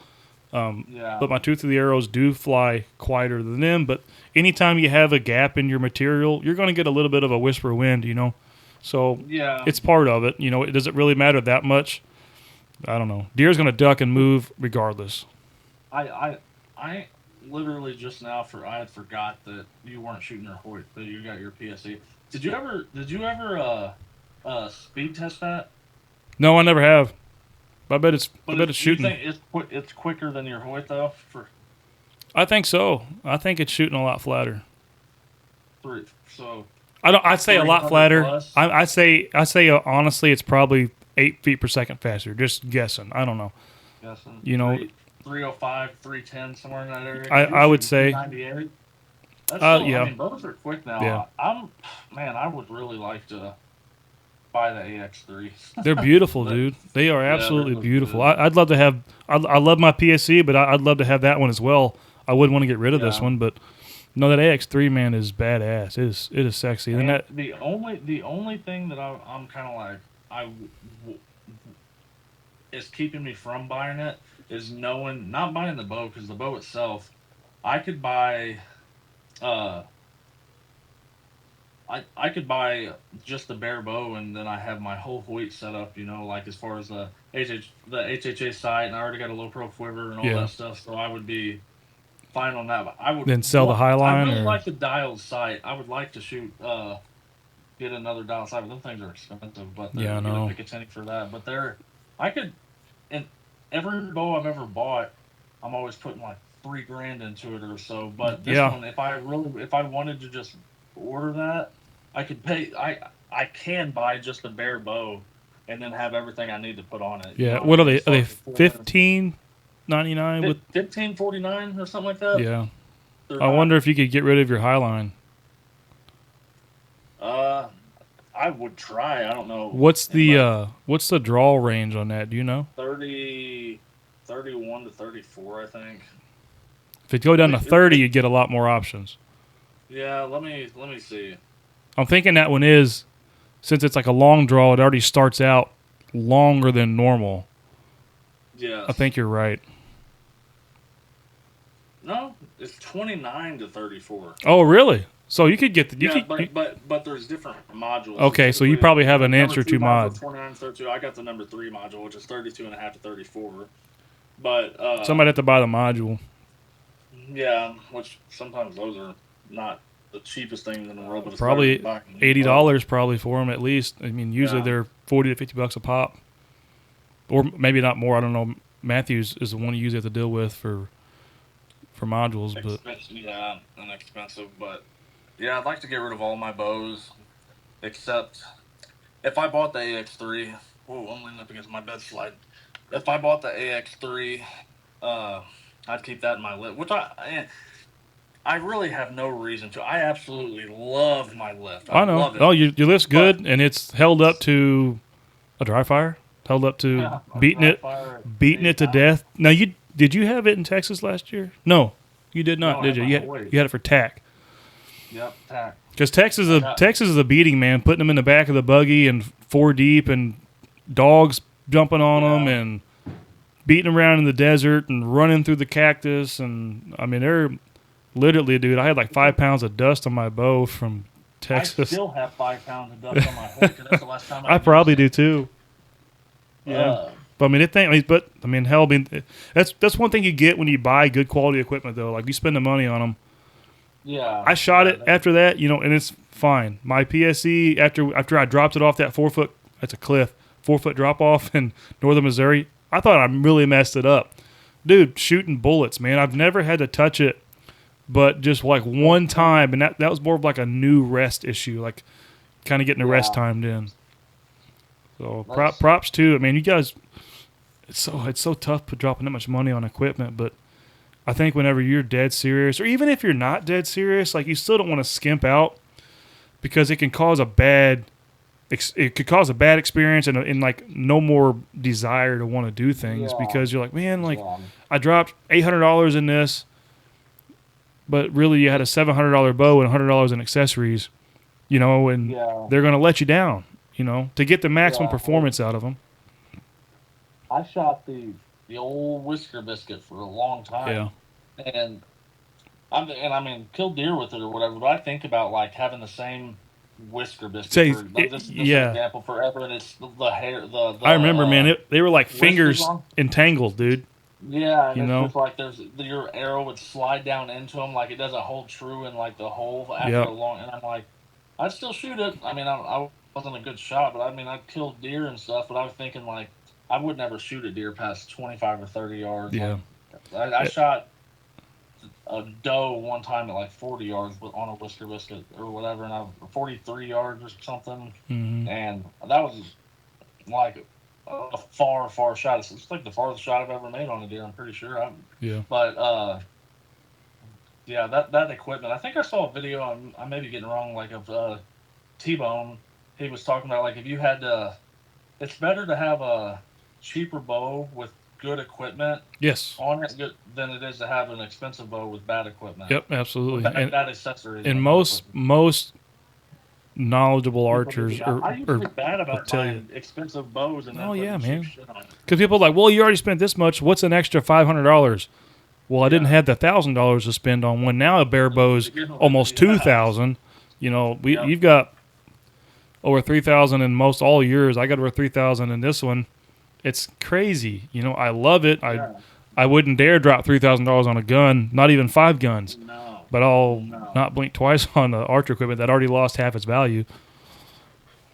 But my tooth of the arrows do fly quieter than them. But anytime you have a gap in your material, you're going to get a little bit of a whisper wind, you know. So it's part of it. You know, does it really matter that much? I don't know. Deer's going to duck and move regardless. I literally just now I had forgot that you weren't shooting your Hoyt, that you got your PSE. Did you ever speed test that? No, I never have. I bet it's shooting. You think it's quicker than your Hoyt though? I think so. I think it's shooting a lot flatter. So I'd say a lot flatter. I say honestly, it's probably 8 feet per second faster. Just guessing. I don't know. Guessing. You know, 305, 310, somewhere in that area. I would say 98. Yeah. I mean, those are quick now. Yeah. I would really like to buy the AX3. They're beautiful, dude. They are absolutely beautiful. I'd love to have. I love my PSE, but I'd love to have that one as well. I wouldn't want to get rid of this one, but no, that AX3 man is badass. It is sexy. And the only thing that I'm kind of like is keeping me from buying it is not buying the bow, because the bow itself, I could buy. I could buy just the bare bow, and then I have my whole Hoyt set up, you know, like as far as the HHA sight, and I already got a low pro quiver and all that stuff, so I would be fine on that. But I would then sell the Highline. I really like the dialed sight. I would like to shoot, get another dialed sight, but those things are expensive. But I know. Pick a penny for that. But in every bow I've ever bought, I'm always putting like $3,000 into it or so. But this one, if I wanted to just order that, I could pay. I can buy just a bare bow, and then have everything I need to put on it. Yeah. What are they? Are they $15.99 with $15.49 or something like that? Yeah. I wonder if you could get rid of your Highline. I would try. I don't know. What's the draw range on that? Do you know? 31 to 34, I think. If it go down to 30, you get a lot more options. Yeah, let me see. I'm thinking that one is, since it's like a long draw, it already starts out longer than normal. Yeah. I think you're right. No, it's 29 to 34. Oh, really? So you could get but there's different modules. Okay, so you probably have an inch or two mod. 29 to 32. I got the number 3 module, which is 32.5 to 34. But somebody have to buy the module. Yeah, which sometimes those are not the cheapest things in the world. But probably $80 probably for them at least. I mean, usually they're $40 to $50 a pop, or maybe not more. I don't know. Matthews is the one you usually have to deal with for for modules, but Yeah, inexpensive. But yeah, I'd like to get rid of all my bows except if I bought the AX3. Oh, I'm leaning up against my bed slide. If I bought the AX3, uh, I'd keep that in my lift, which I really have no reason to. I absolutely love my lift. I I know. love it. Oh, your lift's But good, and it's held up to a dry fire. Held up to yeah, a beating dry it, fire at beating 80 it to pounds. death. Now did you have it in Texas last year? No, you did not, No, I did you? have You my had, Hawaii. you had it for tack. Yep, tack. Because I got Texas is a beating, man. Putting them in the back of the buggy and 4 deep, and dogs jumping on them yeah. and beating them around in the desert and running through the cactus. And I mean, they're literally, dude. I had like 5 pounds of dust on my bow from I Texas. still have 5 pounds of dust on my hook, and that's the last time I used probably it. do too. Yeah. Uh, But I mean, hell, that's one thing you get when you buy good quality equipment, though. Like you spend the money on them. yeah. I shot yeah, it after that, and it's fine. My PSE after I dropped it off that 4 foot, that's a cliff, 4 foot drop off in northern Missouri. I thought I really messed it up, dude. Shooting bullets, man. I've never had to touch it, but just like one time, and that was more of like a new rest issue, like kind of getting the rest Yeah. timed in. So That's- props too. I mean, you guys, it's so tough dropping that much money on equipment, but I think whenever you're dead serious, or even if you're not dead serious, like you still don't want to skimp out because it can cause it could cause a bad experience and like no more desire to want to do things Yeah. because you're like, man, like yeah. I dropped $800 in this, but really you had a $700 bow and $100 in accessories, and Yeah. they're gonna let you down, to get the maximum Yeah. performance out of them. I shot the old whisker biscuit for a long time. Yeah. And I mean, killed deer with it or whatever. But I think about like having the same whisker biscuit. Say, For, like, this is yeah. an example forever, and it's the hair. The I remember, man. They were like whiskers fingers on. entangled, dude. Yeah, and You it's know? just like your arrow would slide down into them, like it doesn't hold true in like the hole after Yep. a long. And I'm like, I'd still shoot it. I mean, I wasn't a good shot, but I mean, I killed deer and stuff. But I was thinking like, I would never shoot a deer past 25 or 30 yards. Yeah. Like, I shot a doe one time at like 40 yards on a whisker biscuit or whatever, and I 43 yards or something, Hmm. and that was like a far shot. It's like the farthest shot I've ever made on a deer. I'm pretty sure. Yeah. But yeah, that equipment. I think I saw a video. I may be getting wrong, like of T-Bone. He was talking about like if you had to, it's better to have a cheaper bow with good equipment Yes. on it than it is to have an expensive bow with bad equipment. Yep. Or Absolutely. bad accessories. And bad most equipment. knowledgeable archers I used to be bad about tell buying expensive bows and then Oh, putting yeah, cheap man. shit on it. because people are like, well, you already spent this much. What's an extra $500? Well, I didn't have the $1,000 to spend on one. Now a bare bow's almost $2,000. Yeah. You've got over $3,000 in most all yours. I got over $3,000 in this one. It's crazy. I love it. Yeah. I wouldn't dare drop $3,000 on a gun, not even 5 guns. No. But I'll No. not blink twice on the archer equipment that already lost half its value.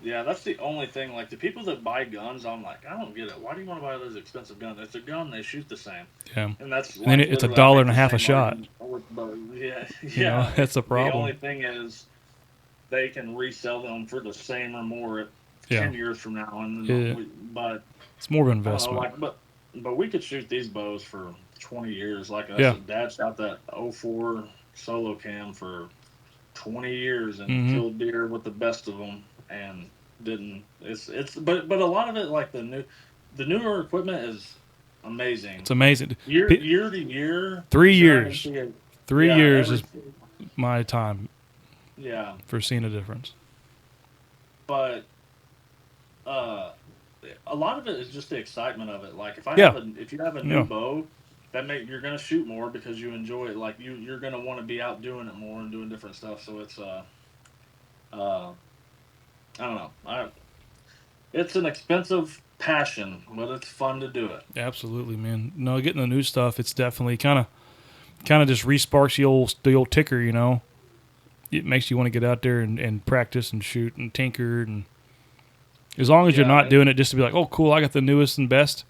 Yeah, that's the only thing. Like the people that buy guns, I'm like, I don't get it. Why do you want to buy those expensive guns? It's a gun; they shoot the same. Yeah. And that's And then like, it's literally, I make $1.50 the a same shot. argument with bows. Yeah, You know, that's the The problem. only thing is, they can resell them for the same or more 10 years from now. And Yeah. but It's more of an I don't know, investment. like, but we could shoot these bows for 20 years. Like I Yeah. said, Dad shot that 04 solo cam for 20 years and Mhm. killed deer with the best of them and didn't. But a lot of it, like the newer equipment is amazing. It's amazing. Year Pe- to year. 3 you're years. gonna see it. 3 Yeah, years every- is my time Yeah, for seeing a difference. but a lot of it is just the excitement of it. Like if you have a new Yeah. bow, you're gonna shoot more because you enjoy it. Like you're gonna want to be out doing it more and doing different stuff. So it's I don't know. It's an expensive passion, but it's fun to do it. Absolutely, man. No, getting the new stuff, it's definitely kind of just resparks the old ticker, It makes you want to get out there and practice and shoot and tinker, and as long as you're Yeah, not doing it just to be like, oh, cool, I got the newest and best.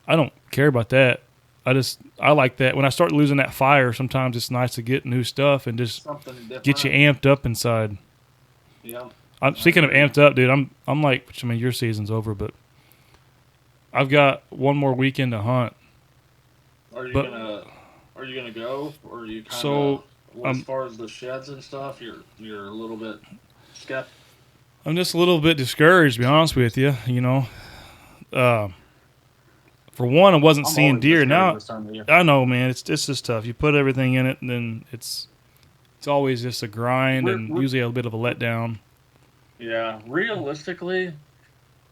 I don't care about that. I like that. When I start losing that fire, sometimes it's nice to get new stuff and just Something different. get you amped up inside. Yeah. I'm speaking of amped up, dude. I'm like, I mean, your season's over, but I've got one more weekend to hunt. Are you gonna go, or are you kind of So, as far as the sheds and stuff? You're a little bit skeptical. I'm just a little bit discouraged, to be honest with you. You know, for one, I wasn't seeing deer. Now I know, man. It's just tough. You put everything in it, and then it's always just a grind, and usually a bit of a letdown. Yeah, realistically,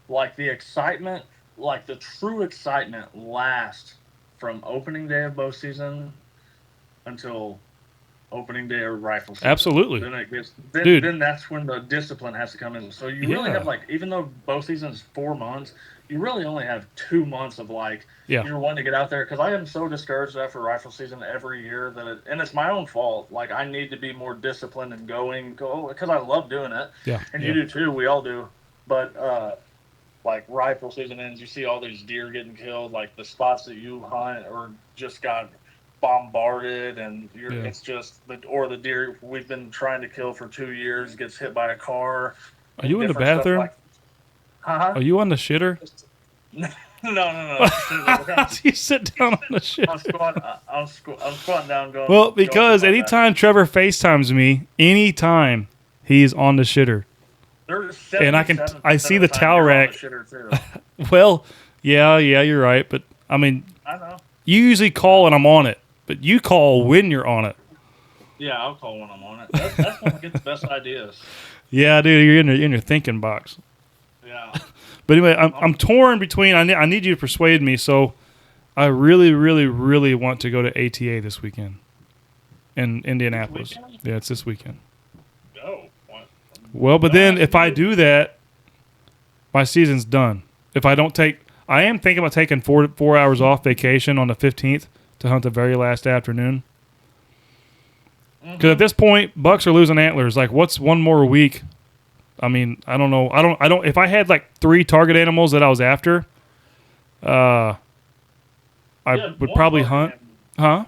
like the excitement, like the true excitement, lasts from opening day of bow season until opening day of rifle season. Absolutely. Then it gets Dude. Then that's when the discipline has to come in. So you really have, like, even though bow season is 4 months, you really only have 2 months of, like, you're wanting to get out there. Because I am so discouraged after rifle season every year and it's my own fault. Like, I need to be more disciplined and go because I love doing it. Yeah. And you do too. We all do. But like rifle season ends, you see all these deer getting killed. Like the spots that you hunt or just got bombarded, and it's just the deer we've been trying to kill for 2 years gets hit by a car. Are you in the bathroom? Are you on the shitter? No. You sit down on the shitter. I'm squatting down going. Well, because anytime Trevor FaceTimes me, anytime he's on the shitter. And I see the towel rack. Well, yeah, you're right. But I mean, I know. You usually call and I'm on it, but you call when you're on it. Yeah, I'll call when I'm on it. That's when I get the best ideas. Yeah, dude, you're in your thinking box. Yeah. But anyway, I'm torn between. I need you to persuade me. So, I really, really, really want to go to ATA this weekend in Indianapolis. Yeah, it's this weekend. Go. Well, but then if I do that, my season's done. If I don't I am thinking about taking 4 hours off vacation on the 15th to hunt the very last afternoon. Because at this point, bucks are losing antlers. Like, what's one more week? I mean, I don't know. I don't. If I had like 3 target animals that I was after, I would probably hunt. Huh?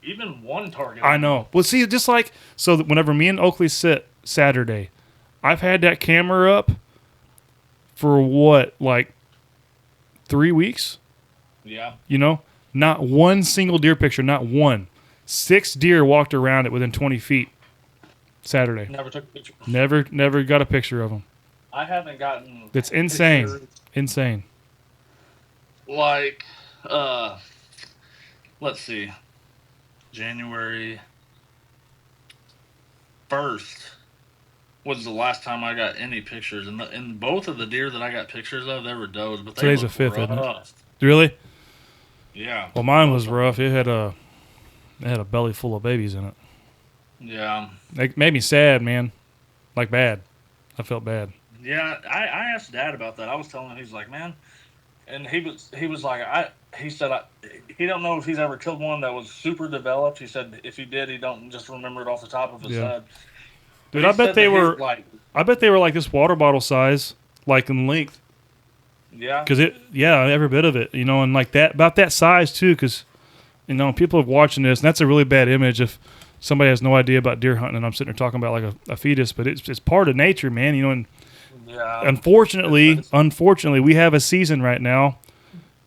Even one target. I know. Well, see, just like so. Whenever me and Oakley sit Saturday, I've had that camera up for what, like 3 weeks? Yeah. You know, not one single deer picture, not one. 6 deer walked around it within 20 feet Saturday. Never took a picture. Never got a picture of them. I haven't gotten. That's insane. Pictures. Insane. Like, let's see. January 1st was the last time I got any pictures, and both of the deer that I got pictures of, they were does, but today's the 5th, isn't it? Really? Yeah. Well, mine was rough. It had a belly full of babies in it. Yeah. It made me sad, man. Like bad. I felt bad. Yeah, I asked Dad about that. I was telling him, he's like, man, and he was like, he said he don't know if he's ever killed one that was super developed. He said if he did, he don't just remember it off the top of his head. Dude, I bet they were like this water bottle size, like in length. Yeah. Because every bit of it, you know, and like that, about that size too. Because, you know, people are watching this, and that's a really bad image if somebody has no idea about deer hunting, and I'm sitting there talking about like a fetus, but it's part of nature, man. You know, and unfortunately, we have a season right now,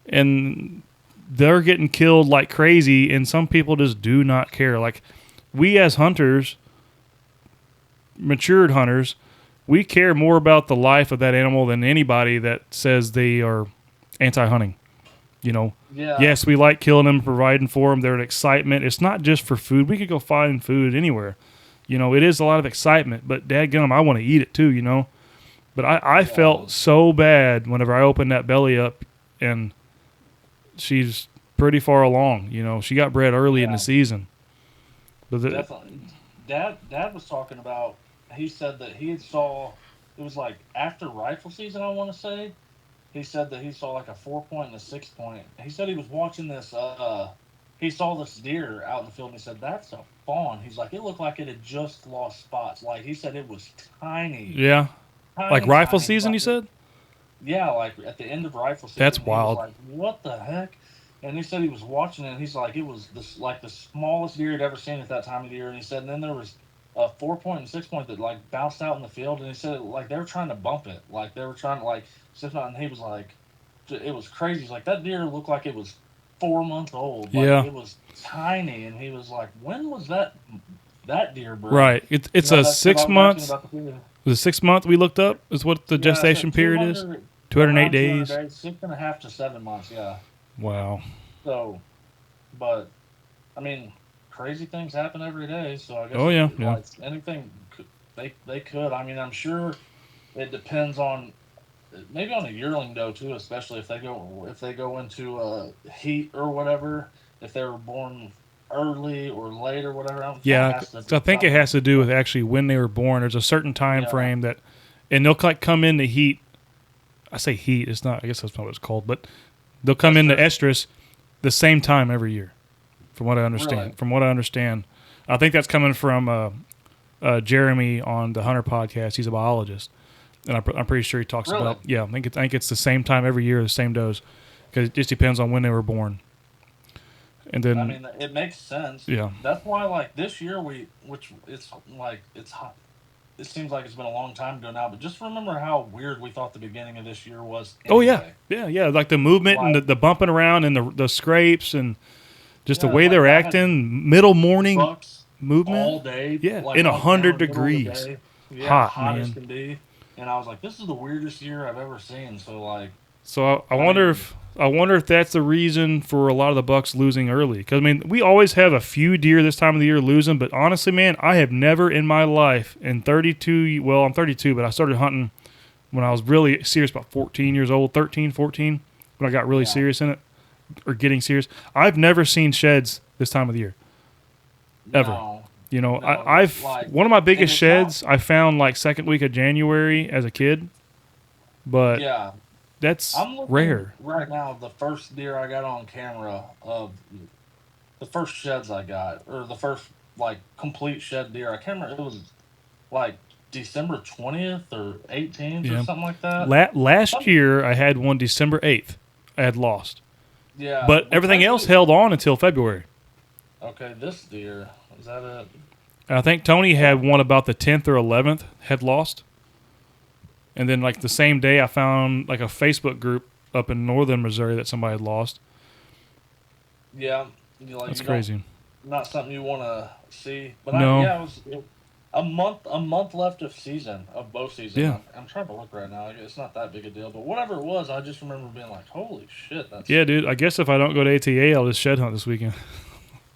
and they're getting killed like crazy, and some people just do not care. Like, we as hunters, matured hunters, we care more about the life of that animal than anybody that says they are anti-hunting. You know, yes, we like killing them, providing for them. They're an excitement. It's not just for food. We could go find food anywhere. You know, it is a lot of excitement, but dadgum, I want to eat it too, you know. But I felt so bad whenever I opened that belly up, and she's pretty far along. You know, she got bred early in the season. But definitely. Dad was talking about, he said that he saw, it was like after rifle season, I want to say. He said that he saw like a 4-point and a 6-point. He said he was watching this, he saw this deer out in the field, and he said, that's a fawn. He's like, it looked like it had just lost spots. Like, he said it was tiny. Yeah. Tiny, like rifle tiny, season, you said? Yeah, like at the end of rifle season. That's wild. He was like, what the heck? And he said he was watching it. And he's like, it was like the smallest deer he'd ever seen at that time of the year. And he said, and then there was a 4 point and 6 point that like bounced out in the field. And he said like they were trying to bump it, like they were trying to like sit on. And he was like, it was crazy. He's like that deer looked like it was 4 months old. Like Yeah. it was tiny. And he was like, when was that deer bred? Right. It's a That's because I 6 was asking months. about the deer. The 6 month we looked up is what the Yeah, I gestation said period is. 200, 208 around 200 days. days, 6.5 to 7 months. Yeah. Wow. So, but I mean, crazy things happen every day. So I guess Oh yeah, yeah. like anything they could. I mean, I'm sure it depends on maybe on a yearling though too, especially if they go into heat or whatever. If they were born early or late or whatever, that Yeah, has to so I do think it something. has to do with actually when they were born. There's a certain time Yeah, frame that, and they'll like come into heat. I say heat. It's not. I guess that's not what it's called. But they'll come into estrus the same time every year, from what I understand. really. From what I understand, I think that's coming from Jeremy on the Hunter podcast. He's a biologist, and I'm pretty sure he talks Really? about. Yeah, I think it's the same time every year, the same dose, because it just depends on when they were born. And I then mean, it makes sense. yeah. That's why, like this year, which it's like it's hot. It seems like it's been a long time ago now, but just remember how weird we thought the beginning of this year was. Oh yeah, Anyway, yeah. Like the movement and like the bumping around and the scrapes and just the yeah, way they like were I had acting, middle morning bucks movement. all day, Yeah, like in on 100 camera, middle of the degrees, day. Yeah, hot hot as man. can be. And I was like, this is the weirdest year I've ever seen. So like, So I mean, I wonder if that's the reason for a lot of the bucks losing early. Because I mean, we always have a few deer this time of the year losing, but honestly, man, I have never in my life in 32. Well, I'm 32, but I started hunting when I was really serious, about 14 years old, 13, 14, when I got really yeah, serious in it or getting serious. I've never seen sheds this time of the year ever. no, You know, no, I've like, one of my and biggest it's not. sheds I found like second week of January as a kid, but Yeah, that's I'm looking rare. right now. The first deer I got on camera of the first sheds I got, or the first like complete shed deer. I can't remember. It was like December 20th or 18th or Yeah. something like that. Last Some, year I had one December 8th. I had lost, yeah, but which everything else actually. held on until February. Okay, this deer is that it? And I think Tony Yeah, had one about the 10th or 11th had lost, and then like the same day I found like a Facebook group up in northern Missouri that somebody had lost. yeah. You like That's you don't crazy. not something you want to see, but No, yeah, a month left of season of bow season. yeah, I'm trying to look right now. It's not that big a deal, but whatever it was, I just remember being like, holy shit, that's yeah, dude. I guess if I don't go to ATA, I'll just shed hunt this weekend.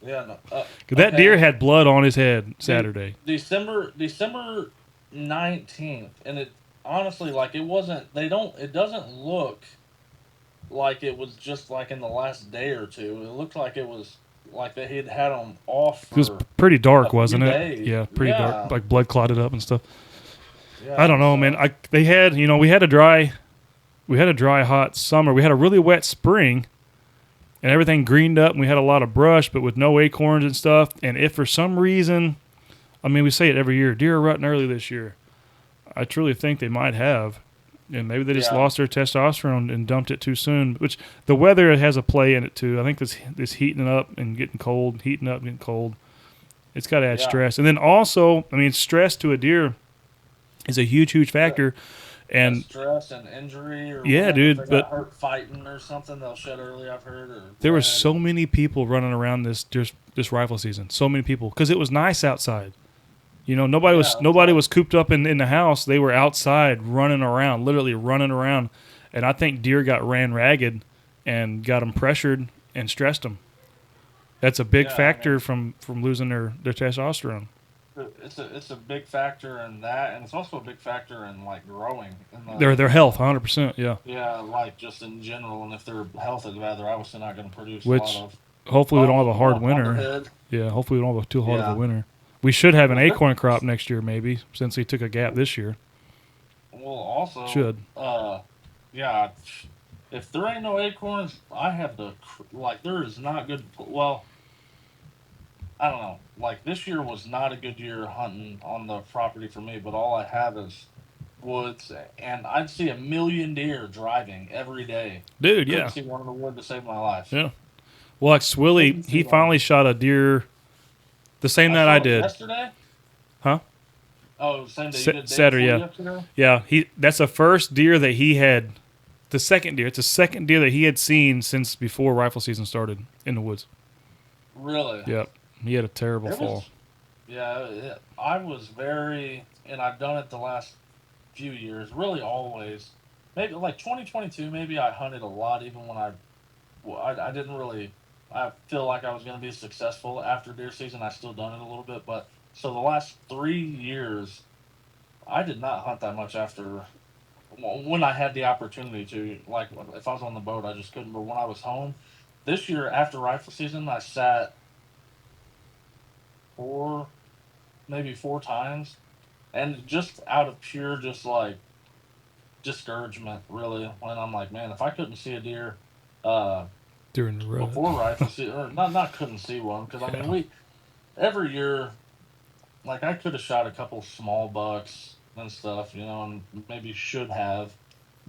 yeah. No, 'Cause that deer okay. had blood on his head De- Saturday. December 19th, and it honestly like it wasn't. They don't. It doesn't look like it was just like in the last day or two. It looked like it was like they had them off It was for pretty a dark, few wasn't it? days. Yeah, pretty dark, Yeah, like blood clotted up and stuff. I yeah. don't know, man. So They had, we had a dry, hot summer. We had a really wet spring, and everything greened up, and we had a lot of brush, but with no acorns and stuff. And if for some reason, I mean, we say it every year, deer are rutting early this year. I truly think they might have, and maybe they just yeah, lost their testosterone and dumped it too soon. Which the weather has a play in it too. I think this heating up and getting cold, heating up, getting cold. It's got to add yeah. stress, and then also, I mean, stress to a deer is a huge, huge factor. Yeah, And stress and injury or yeah, whatever. If dude, they got but hurt fighting or something, they'll shed early. I've heard or there were read. so many people running around this rifle season. So many people because it was nice outside. You know, Yeah, that's nobody right. was cooped up in the house. They were outside running around, literally running around. And I think deer got ran ragged and got them pressured and stressed them. That's a big Yeah, I factor mean, from losing their testosterone. it's a big factor in that, and it's also a big factor in like growing in Their health, 100%. Yeah, yeah, like just in general. And if their health is bad, they're obviously not going to produce which hopefully a we lot don't have of a hard more winter. thunderhead. Yeah, hopefully we don't have too hard of a Yeah. winter. We should have an Well, acorn crop next year, maybe, since he took a gap this year. also, Should. yeah, if there ain't no acorns, I have the like. There is not good. Well, I don't know. Like this year was not a good year hunting on the property for me, but all I have is woods, and I'd see a million deer driving every day. Dude, Couldn't yeah. see one in the wood to save my life. Yeah. Well, like Swilly, Didn't see he one. finally shot a deer the same night saw I it did. Yesterday? Huh? Oh, same day. You did day Saturday, before yeah. yesterday? Yeah, that's the first deer that he had. The second deer. It's the second deer that he had seen since before rifle season started in the woods. Really? Yep. He had a terrible It fall. was, I was very, and I've done it the last few years, really always. Maybe like 2022, maybe I hunted a lot even when I didn't really, I feel like I was going to be successful after deer season. I still done it a little bit, but so the last 3 years, I did not hunt that much after when I had the opportunity to. Like if I was on the boat, I just couldn't. But when I was home, this year after rifle season, I sat four, maybe 4 times, and just out of pure just like discouragement, really. When I'm like, man, if I couldn't see a deer, uh, During the rut. before rifle season, or not couldn't see one, because I mean we every year, like I could have shot a couple small bucks and stuff, and maybe should have,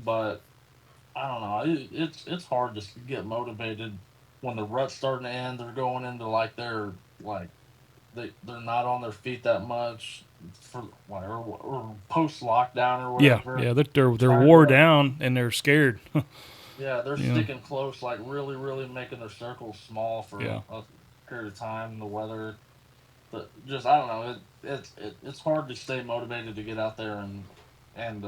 but I don't know. It's hard to get motivated when the rut's starting to end. They're going into like like they're not on their feet that much for like or post lockdown or Yeah, whatever. yeah, they're Trying wore to- down and they're scared. Yeah, they're Yeah. sticking close, like really, really making their circles small for Yeah. a period of time. The weather, just I don't know. It's hard to stay motivated to get out there and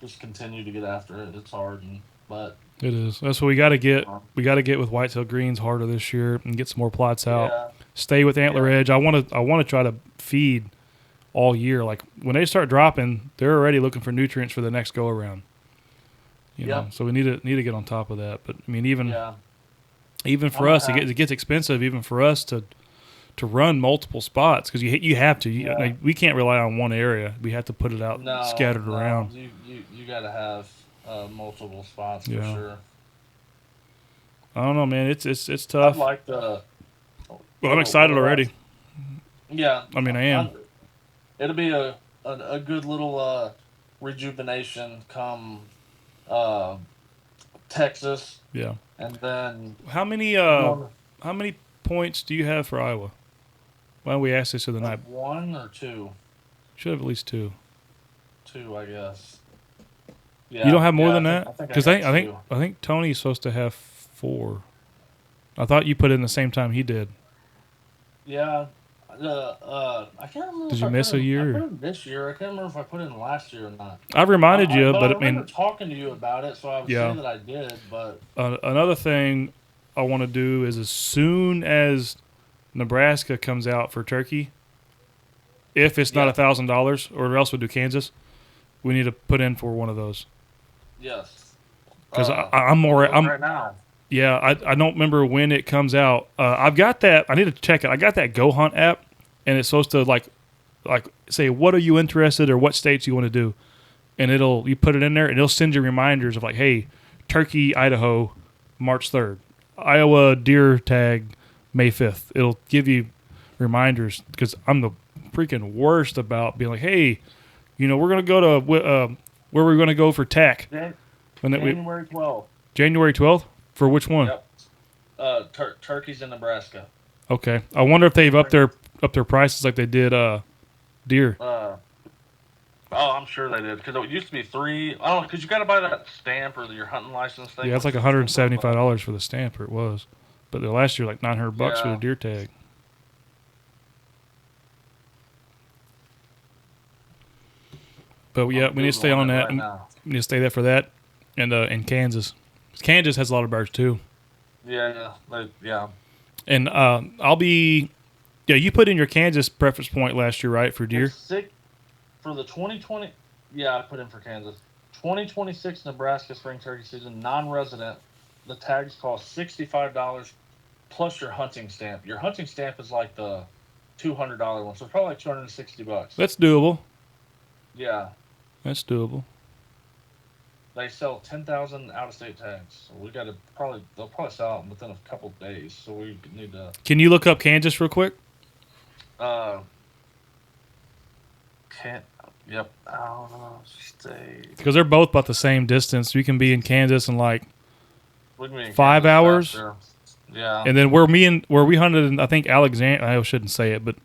just continue to get after it. It's hard, but It is. That's what we got to get. We got to get with whitetail greens harder this year and get some more plots out. yeah, Stay with antler Yeah. edge. I want to try to feed all year. Like when they start dropping, they're already looking for nutrients for the next go around. You know, Yep. so we need to get on top of that. But I mean, even yeah, for I'm us, it gets expensive. Even for us to run multiple spots because you have to. Yeah. We can't rely on one area. We have to put it out no, scattered no, around. You got to have multiple spots for Yeah. sure. I don't know, man. It's I'd tough. like to. But I'm excited already. Yeah, I mean, I am. It'll be a good little rejuvenation come uh, Texas, Yeah. and then How many points do you have for Iowa? Why don't we ask this of the night? one or two, Should have at least two. I guess. Yeah, You don't have more yeah, than I that? think Because got two. I think Tony's supposed to have 4. I thought you put in the same time he did. Yeah. I can't remember. Did if you I miss put a in- year? I put in this year. I can't remember if I put in last year or not. I've reminded you, But but I I mean, remember talking to you about it, so I would Yeah. say that I did. But another thing I want to do is as soon as Nebraska comes out for turkey, if it's not Yeah. $1,000 or else we'll do Kansas, we need to put in for one of those. yes, Because I'm more. I'm right now. Yeah, I don't remember when it comes out. I've got that. I need to check it. I got that Go Hunt app, and it's supposed to like say what are you interested or what states you want to do, and you put it in there and it'll send you reminders of like, hey, Turkey, Idaho, March 3rd, Iowa deer tag, May 5th. It'll give you reminders because I'm the freaking worst about being like, hey, we're gonna go to where we're gonna go for tack. January 12th. January 12th. For which one? Yep. Turkeys in Nebraska. Okay. I wonder if they've upped their prices like they did deer. I'm sure they did because it used to be 3. I don't know because you got to buy that stamp or your hunting license thing. Yeah, it's like $175 for the stamp, or it was. But the last year, like $900 for the deer tag. But yeah, we need to stay on that. Right now. We need to stay there for that, and in Kansas. Kansas has a lot of birds too. Yeah. And I'll be. Yeah, you put in your Kansas preference point last year, right, for deer? For the 2020. Yeah, I put in for Kansas. 2026 Nebraska spring turkey season, non-resident. The tags cost $65 plus your hunting stamp. Your hunting stamp is like the $200 one, so it's probably like $260. That's doable. Yeah. That's doable. They sell 10,000 out-of-state tags, so they'll probably sell out within a couple of days. So we need to. Can you look up Kansas real quick? Can't. Yep. I don't know. State. Because they're both about the same distance. You can be in Kansas in like We can be in 5 Kansas hours. faster. Yeah. And then where we hunted in, I think Alexander, I shouldn't say it, but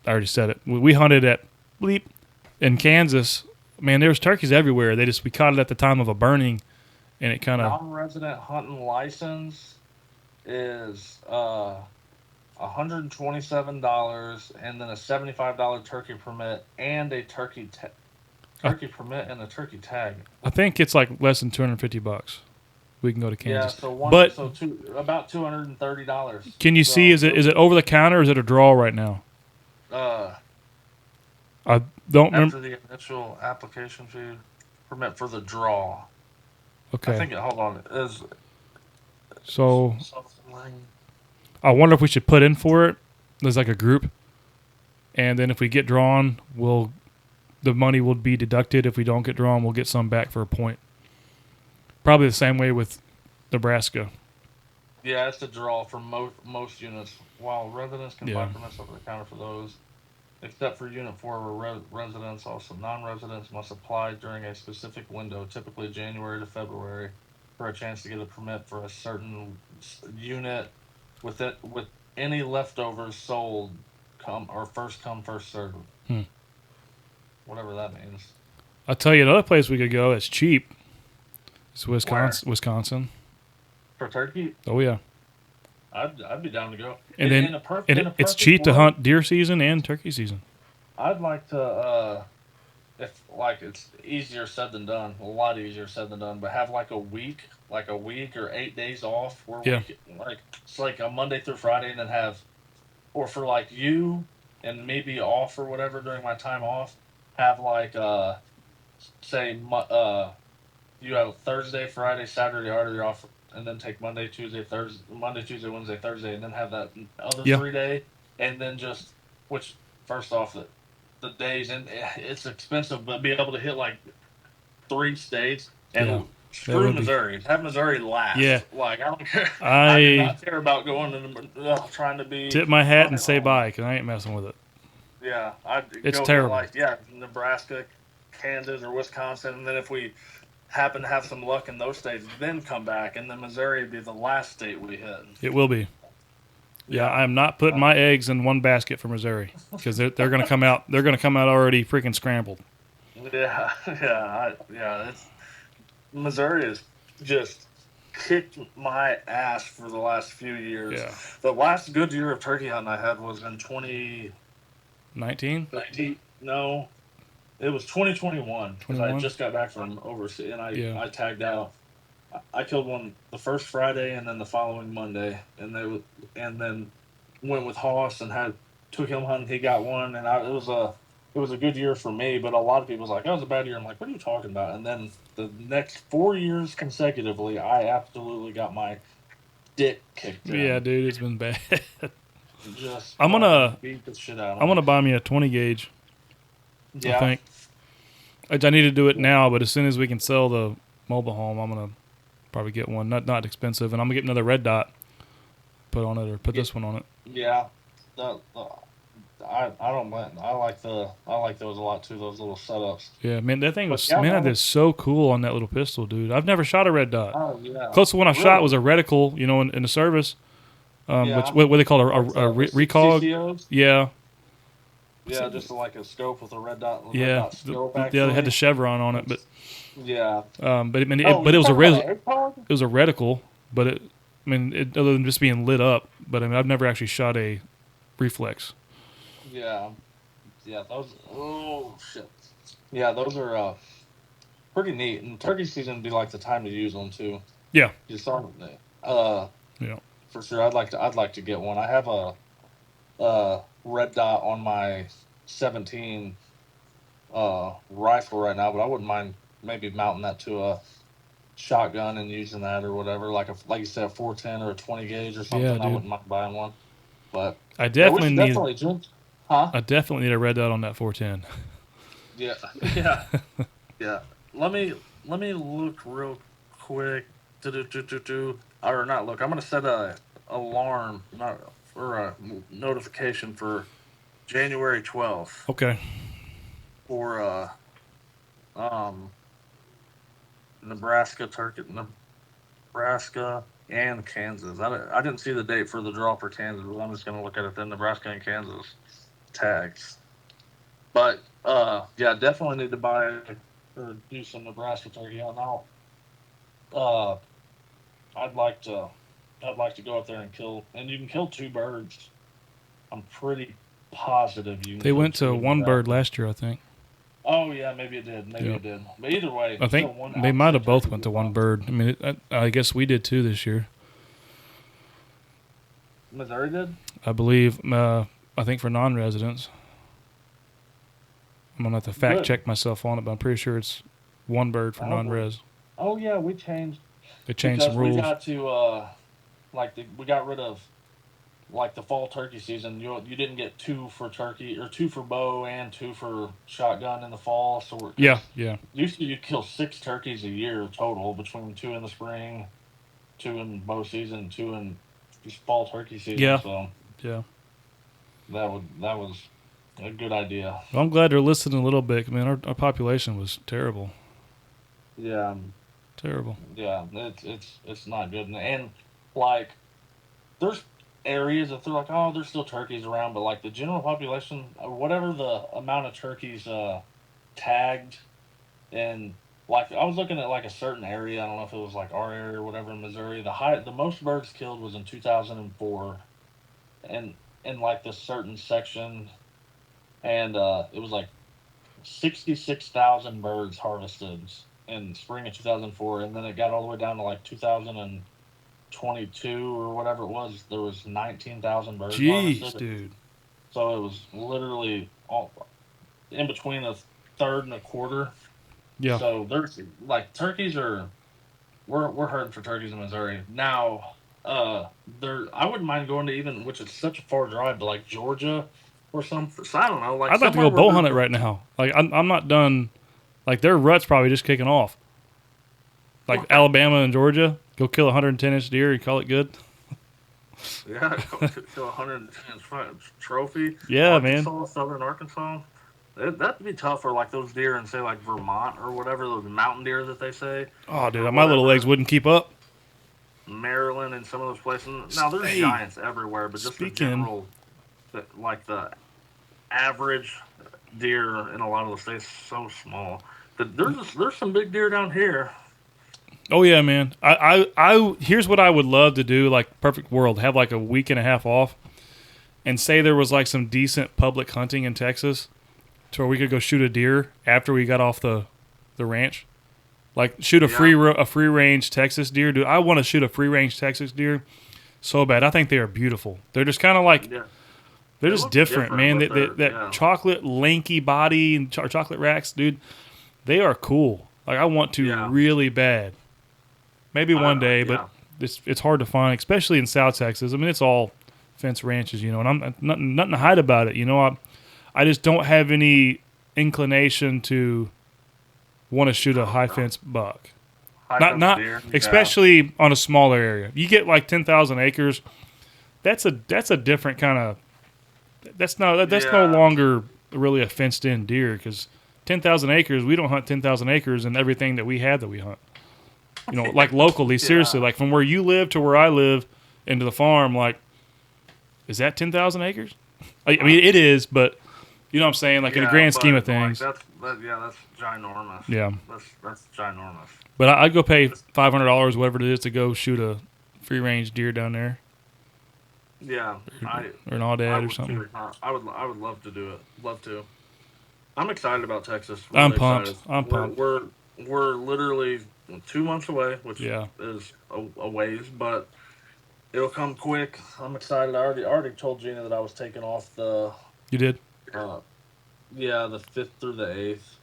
I already said it. We hunted at bleep in Kansas. Man, there was turkeys everywhere. We caught it at the time of a burning, and it kind of Non-resident hunting license is $127, and then a $75 turkey permit and a turkey permit and a turkey tag. I think it's like less than $250. We can go to Yeah, Kansas. about $230. Can you see? Is it over the counter or is it a draw right now? Uh, I don't remember. After the initial application fee permit for the draw. Okay. I think hold on, it is So something. I wonder if we should put in for it. There's like a group, and then if we get drawn, the money will be deducted. If we don't get drawn, we'll get some back for a point. Probably the same way with Nebraska. Yeah, it's a draw for most units. While residents can buy permits over the counter for those, except for Unit 4 where residents, also non-residents, must apply during a specific window, typically January to February, for a chance to get a permit for a certain unit with any leftovers sold first come, first served. Whatever that means. I'll tell you another place we could go that's cheap. It's Wisconsin. Where? Wisconsin. For turkey? Oh, yeah. I'd be down to go. And it's cheap to hunt deer season and turkey season. I'd like to, it's easier said than done, a lot easier said than done, but have like a week or 8 days off where it's like a Monday through Friday, and then or for like you and maybe off or whatever during my time off, have like, say, you have Thursday, Friday, Saturday, already off, and then take Monday, Tuesday, Wednesday, Thursday, and then have that other 3 day, and then which first off the days, and it's expensive, but be able to hit like 3 states and screw Missouri. Have Missouri last. Yeah. Like I don't care. I do not care about going to trying to be. Tip my hat and say bye, because I ain't messing with it. Yeah, it's terrible. Nebraska, Kansas, or Wisconsin, and then if we happen to have some luck in those states, then come back, and then Missouri would be the last state we hit. It will be. Yeah, I'm not putting my eggs in one basket for Missouri, because they're going to come out. They're going to come out already freaking scrambled. Yeah. Missouri has just kicked my ass for the last few years. Yeah. The last good year of turkey hunting I had was in 2019. No. It was 2021 because I just got back from overseas, and I tagged out. I killed one the first Friday and then the following Monday, and then went with Hoss and took him hunting. He got one, and it was a good year for me. But a lot of people was like, "That was a bad year." I'm like, "What are you talking about?" And then the next 4 years consecutively, I absolutely got my dick kicked in. Yeah, dude, it's been bad. I'm gonna beat the shit out of I'm gonna buy me a 20 gauge. Yeah. I think. I need to do it now, but as soon as we can sell the mobile home, I'm gonna probably get one. Not expensive, and I'm gonna get another red dot put on it, or put this one on it. Yeah, I don't mind. I like those a lot too. Those little setups. Yeah, man, that thing was that is so cool on that little pistol, dude. I've never shot a red dot. Oh yeah. Closest one I shot was a reticle, in the service. Which what they call a recog. CCOs? Yeah. Yeah, just like a scope with a red dot. Yeah, they had the chevron on it, but yeah. But it was a reticle, but other than just being lit up, but I've never actually shot a reflex. Yeah, those. Oh shit. Yeah, those are pretty neat. And turkey season would be like the time to use them too. Yeah. You saw yeah. For sure, I'd like to get one. I have a red dot on my 17 rifle right now, but I wouldn't mind maybe mounting that to a shotgun and using that or whatever, like you said, a 410 or a 20 gauge or something. I wouldn't mind buying one, but I definitely need a red dot on that 410. Yeah. Let me look real quick. Or not look. I'm gonna set a alarm, or a notification for January 12th. Okay. For Nebraska turkey. Nebraska, and Kansas. I didn't see the date for the draw for Kansas, but I'm just going to look at it then. Nebraska and Kansas tags. But yeah, definitely need to buy or do some Nebraska turkey. Now, uh, I'd like to, I'd like to go up there and kill, and you can kill two birds. I'm pretty positive you can They kill went two to in one bird Nebraska. last year, I think. Oh yeah, maybe it did. Maybe Yeah. it did. But either way, I think kill one they might have out-of-state both turkey went to is one awesome. bird. I mean, I guess we did too this year. Missouri did. I believe. I think for non-residents. I'm gonna have to fact Good. check myself on it, but I'm pretty sure it's one bird for Oh, non-res. Oh yeah, we changed They changed because some we rules. got to we got rid of like the fall turkey season. You didn't get two for turkey or two for bow and two for shotgun in the fall. So Yeah, yeah, usually you kill 6 turkeys a year total between two in the spring, two in bow season, two in fall turkey season. Yeah. So yeah. that was a good idea. Well, I'm glad they're listening a little bit. I mean, our population was terrible, Yeah, terrible. yeah, it's not good, and like there's areas that they're like, oh, there's still turkeys around, but like the general population, whatever the amount of turkeys tagged, and like I was looking at like a certain area, I don't know if it was like our area or whatever in Missouri. The most birds killed was in 2004, and in like this certain section, and it was like 66,000 birds harvested in spring of 2004, and then it got all the way down to like 2022 or whatever it was. There was 19,000 birds Jeez, harvested. dude. So it was literally all in between a third and a quarter. Yeah. So there's like turkeys are we're hurting for turkeys in Missouri now. There I wouldn't mind going to even, which is such a far drive, to like Georgia or something. So I don't know. Like I'd like to go somewhere bow where hunt it there's- right now. Like I'm not done. Like their rut's probably just kicking off. Like Alabama and Georgia, go kill a 110-inch deer and call it good. Yeah, kill 110 trophy. Yeah, man. Arkansas, Southern Arkansas. That'd be tough for like those deer in say like Vermont or whatever, those mountain deer that they say. Oh, dude, Or my little whatever. legs wouldn't keep up. Maryland and some of those places. Now there's Hey, giants everywhere, but just speaking- the general, like the average deer in a lot of the states is so small. But there's some big deer down here. Oh yeah, man. I here's what I would love to do. Like perfect world, have like a week and a half off, and say there was like some decent public hunting in Texas, to where we could go shoot a deer after we got off the ranch. Like shoot a Yeah. free range Texas deer, dude. I want to shoot a free range Texas deer so bad. I think they are beautiful. They're just kind of like Yeah. they're They just look different, different man. with That their- that yeah. chocolate lanky body and chocolate racks, dude. They are cool. Like I want to Yeah. really bad. Maybe one day, yeah. but it's hard to find, especially in South Texas. I mean, it's all fence ranches, and I'm nothing to hide about it. I just don't have any inclination to want to shoot a high fence buck. High Not deer, yeah. especially on a smaller area. You get like 10,000 acres. That's a different kind of. That's no Yeah. longer really a fenced in deer, because 10,000 acres, we don't hunt 10,000 acres and everything that we have that we hunt. Like locally, seriously, like from where you live to where I live into the farm, like, is that 10,000 acres? I mean, it is, but you know what I'm saying? Like in the grand scheme of but, like, things. that's ginormous. Yeah. That's ginormous. But I'd go pay $500, whatever it is, to go shoot a free range deer down there, Yeah, or an I audad or would something. too. I would love to do it. Love to. I'm excited about Texas. I'm Really pumped. excited. I'm pumped. We're literally 2 months away, which Yeah. is a ways, but it'll come quick. I'm excited. I already told Gina that I was taking off the You did? the 5th through the 8th,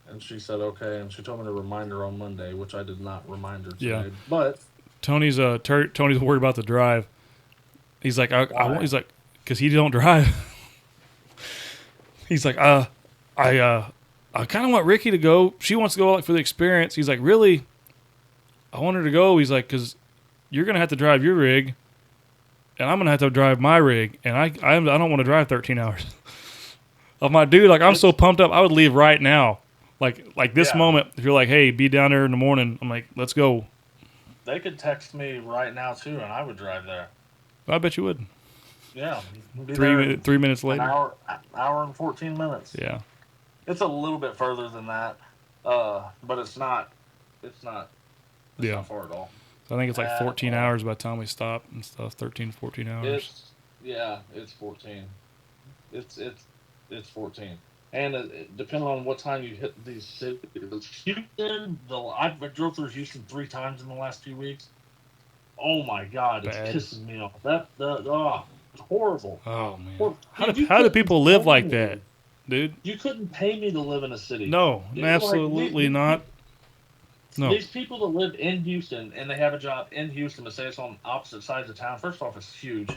and she said okay, and she told me to remind her on Monday, which I did not remind her today. Yeah. But Tony's Tony's worried about the drive. He's like, Why? he's like, because he don't drive. He's like, I kind of want Ricky to go. She wants to go like for the experience. He's like, really? I want her to go. He's like, because you're gonna have to drive your rig, and I'm gonna have to drive my rig, and I don't want to drive 13 hours. I'm like, dude, like I'm so pumped up. I would leave right now, like this Yeah. moment. If you're like, hey, be down there in the morning, I'm like, let's go. They could text me right now too, and I would drive there. I bet you would. Yeah, be Three there minute, 3 minutes an later. hour and 14 minutes. Yeah. It's a little bit further than that, but it's not. It's not. It's Yeah. not far at all. I think it's like At 14 all. hours by the time we stop and stuff. 13, 14 hours. It's yeah, it's 14. It's 14. And depending on what time you hit these cities, Houston. I drove through Houston 3 times in the last few weeks. Oh my God, it's Bad. pissing me off. It's horrible. Oh man. Well, How dude, do you how do couldn't people live pay like me. that, dude? You couldn't pay me to live in a city. No, Like, absolutely not. No. these people that live in Houston and they have a job in Houston, but say it's on opposite sides of town. First off, it's huge,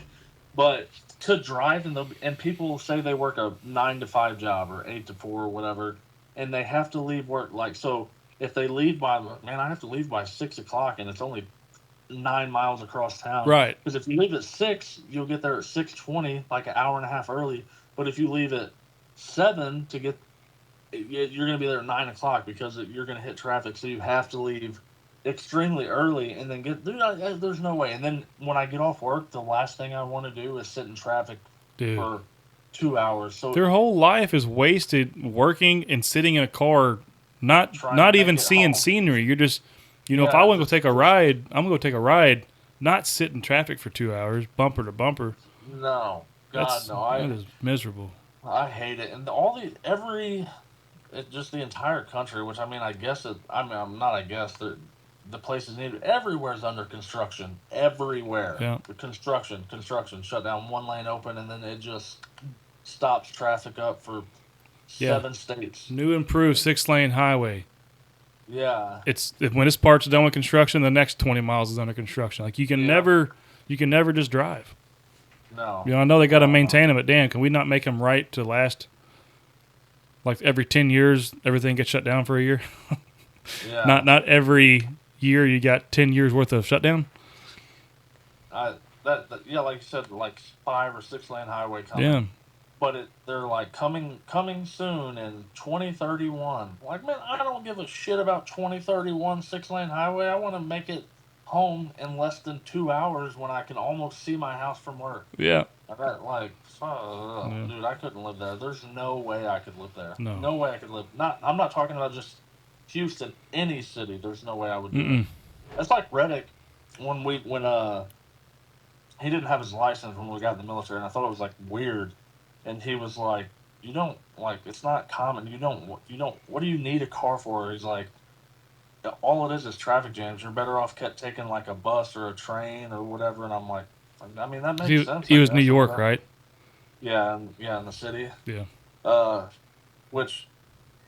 but to drive and people say they work a 9 to 5 job or 8 to 4 or whatever, and they have to leave work like so. If they leave by man, I have to leave by 6 o'clock, and it's only 9 miles across town. Right. Because if you leave at 6, you'll get there at 6:20, like an hour and a half early. But if you leave at 7 to get you're going to be there at 9 o'clock because you're going to hit traffic. So you have to leave extremely early and then there's no way. And then when I get off work, the last thing I want to do is sit in traffic Dude. for 2 hours. So Their whole life is wasted working and sitting in a car, not Trying to not make even it seeing home. scenery. You're just, if Yeah, I want to go just- take a ride, I'm gonna go take a ride, not sit in traffic for 2 hours, bumper to bumper. no, God, no. That is miserable. I hate it. And just the entire country, which I mean, I'm not, I guess, the places needed. Everywhere's under construction. Everywhere. Yeah. The construction, shut down one lane open, and then it just stops traffic up for Yeah. 7 states. New improved 6-lane highway. Yeah. When this part's done with construction, the next 20 miles is under construction. Like you can never just drive. No. I know they got to maintain them, but damn, can we not make them right to last? Like every 10 years, everything gets shut down for a year. Yeah. Not every year you got 10 years worth of shutdown. Like you said, like 5 or 6 lane highway coming. Yeah. But they're like coming soon in 2031. Like, man, I don't give a shit about 2031 6-lane highway. I want to make it home in less than 2 hours when I can almost see my house from work. Yeah. Dude, I couldn't live there. There's no way I could live there. No. No way I could live. I'm not talking about just Houston, any city. There's no way I would do it. That's like Reddick when he didn't have his license when we got in the military, and I thought it was like weird. And he was like, "You don't like it's not common. You don't. What do you need a car for?" He's like, "All it is traffic jams. You're better off taking like a bus or a train or whatever." And I'm like, I mean that makes sense. He was New York, right? Yeah, in the city. Yeah. Which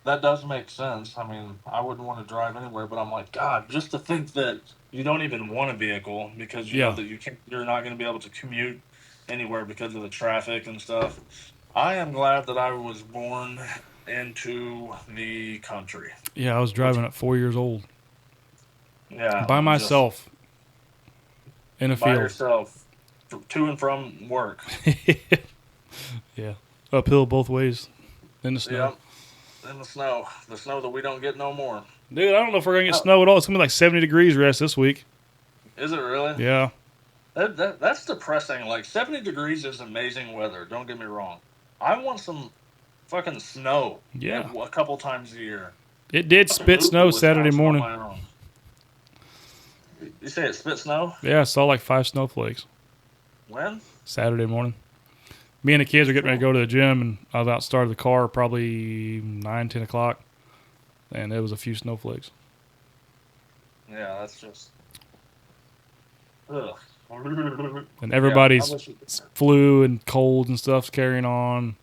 that does make sense. I mean, I wouldn't want to drive anywhere, but I'm like, God, just to think that you don't even want a vehicle because you know that you're not going to be able to commute anywhere because of the traffic and stuff. I am glad that I was born into the country. Yeah, I was driving at 4 years old. Yeah. By myself. In a by field. yourself. To and from work. Yeah. Uphill both ways. In the snow. Yep. In the snow. The snow that we don't get no more. Dude, I don't know if we're going to get snow at all. It's going to be like 70 degrees rest this week. Is it really? Yeah. That's depressing. Like 70 degrees is amazing weather. Don't get me wrong. I want some fucking snow. Yeah. A couple times a year. It did spit snow Saturday morning. You say it spit snow? Yeah, I saw like 5 snowflakes. When? Saturday morning. Me and the kids are getting ready to go to the gym, and I was out started the car probably 9, 10 o'clock, and there was a few snowflakes. Yeah, that's just... Ugh. And everybody's flu and colds and stuff's carrying on.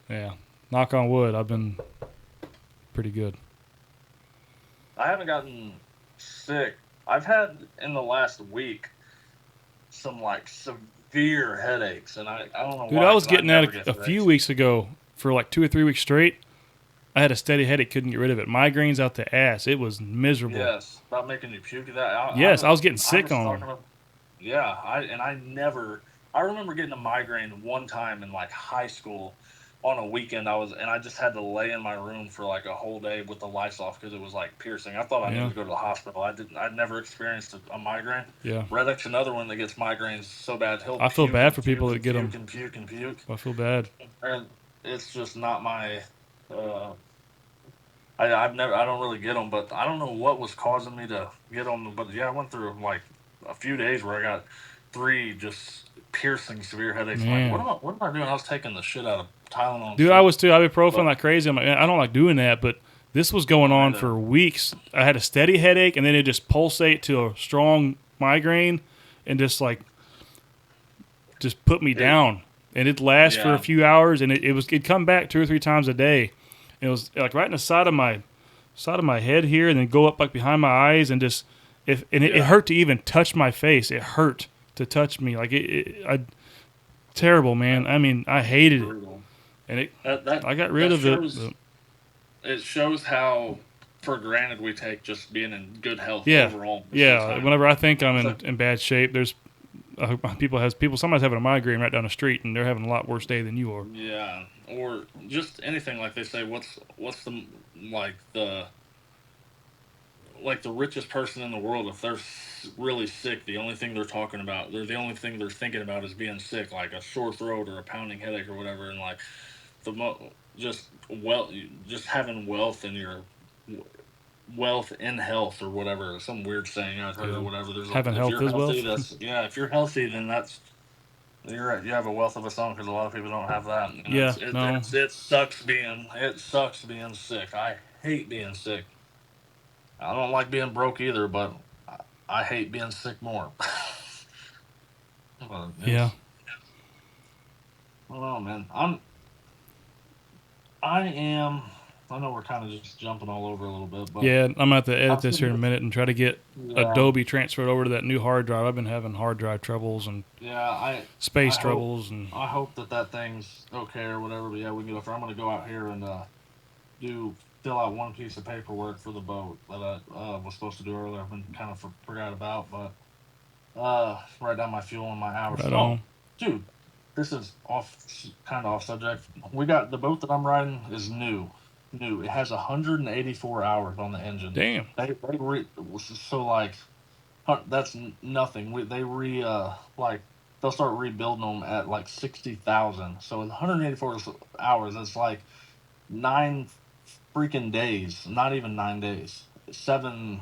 Yeah. Knock on wood, I've been pretty good. I haven't gotten sick. I've had, in the last week, some, like, severe headaches, and I don't know why. Dude, I was getting that a headaches. few weeks ago for like 2 or 3 weeks straight. I had a steady headache, couldn't get rid of it. Migraines out the ass. It was miserable. Yes, about making you puke. I was getting sick on them. Yeah, I remember getting a migraine one time in like high school on a weekend I just had to lay in my room for like a whole day with the lights off because it was like piercing. I thought I needed to go to the hospital. I'd never experienced a migraine. Yeah. Reddick's another one that gets migraines so bad I feel bad for people that get them. Puke. I feel bad. And it's just not my. I don't really get them, but I don't know what was causing me to get them. But yeah, I went through like a few days where I got 3 just piercing severe headaches. Man. Like, what am I doing? I was taking the shit out of Tylenol. Dude, I was too. Ibuprofen like crazy. I'm like, man, I don't like doing that, but this was going on for weeks. I had a steady headache, and then it just pulsate to a strong migraine, and just put me down. And it'd last for a few hours, and it'd come back 2 or 3 times a day. And it was like right in the side of my head here, and then go up like behind my eyes, and it hurt to even touch my face. It hurt to touch me, like terrible, man. I mean, I hated it, and I got rid of it. It shows how for granted we take just being in good health yeah. overall. Yeah, whenever I think I'm in bad shape, there's somebody's having a migraine right down the street, and they're having a lot worse day than you are. Yeah, or just anything like they say. What's the richest person in the world? If they're really sick, the only thing they're talking about, the only thing they're thinking about is being sick, like a sore throat or a pounding headache or whatever. And like just having wealth in your wealth in health or whatever, some weird saying I've heard or whatever. Having health is wealth. If you're healthy, then you're right. You have a wealth of a song because a lot of people don't have that. And it sucks being sick. I hate being sick. I don't like being broke either, but I hate being sick more. Yeah. I don't know, man. I know we're kind of just jumping all over a little bit, but yeah, I'm gonna have to edit this here in a minute and try to get Adobe transferred over to that new hard drive. I've been having hard drive troubles and space troubles, and I hope that thing's okay or whatever. But yeah, we can go. I'm gonna go out here and fill out one piece of paperwork for the boat that I was supposed to do earlier. I've been kind of forgot about, but write down my fuel and my hours. Right on. Dude, this is kind of off subject. We got the boat that I'm riding is new. It has 184 hours on the engine. Damn. That's nothing. They'll start rebuilding them at like 60,000. So in 184 hours, it's like 9 freaking days. Not even 9 days. 7.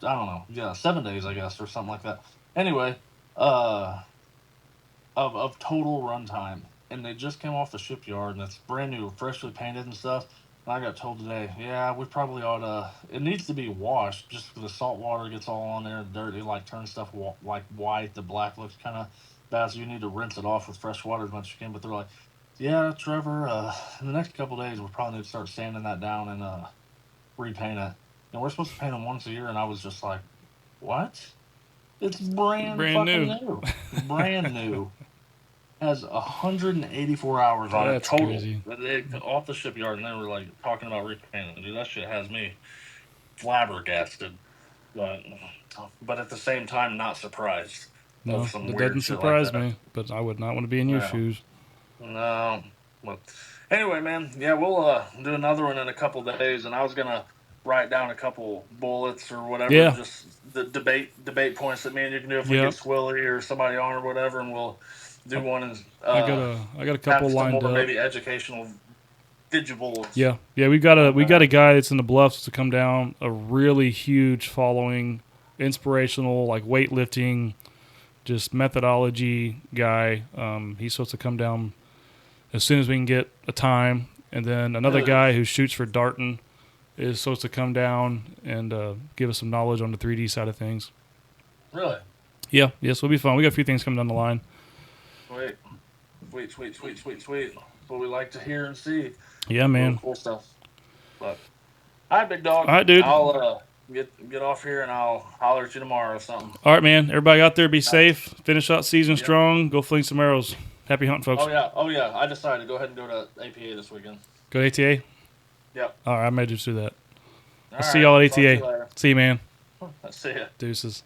I don't know. Yeah, 7 days, I guess, or something like that. Anyway, of total runtime. And they just came off the shipyard, and it's brand new, freshly painted and stuff. And I got told today, we probably ought to. It needs to be washed, just because the salt water gets all on there, and dirt. It like turns stuff like white. The black looks kind of bad, so you need to rinse it off with fresh water as much as you can. But they're like, yeah, Trevor, in the next couple of days, we'll probably need to start sanding that down and repaint it. And we're supposed to paint them once a year, and I was just like, what? It's brand new. Brand new. Has 184 hours on it total. Crazy. Off the shipyard, and they were like talking about repainting. Dude, that shit has me flabbergasted. But at the same time, not surprised. No, it doesn't surprise me. But I would not want to be in your shoes. No. But anyway, man, we'll do another one in a couple of days, and I was gonna write down a couple bullets or whatever. Yeah. Just the debate points that me and you can do if we get Swilly or somebody on or whatever, and we'll do one. And I got a couple lined up. Maybe educational visuals. Yeah. We got a guy that's in the Bluffs to come down. A really huge following, inspirational, like weightlifting, just methodology guy. He's supposed to come down as soon as we can get a time. And then another guy who shoots for Darton is supposed to come down and give us some knowledge on the 3D side of things. Really? Yeah. Yes, it'll be fun. We got a few things coming down the line. Sweet. What we like to hear and see. Yeah, man. Cool stuff. But, all right, big dog. All right, dude. I'll get off here and I'll holler at you tomorrow or something. All right, man. Everybody out there, be safe. Finish out season strong. Go fling some arrows. Happy hunting, folks. Oh yeah. I decided to go ahead and go to APA this weekend. Go to ATA? Yep. All right, I may just do that. I'll see y'all at ATA. See you, man. See ya. Deuces.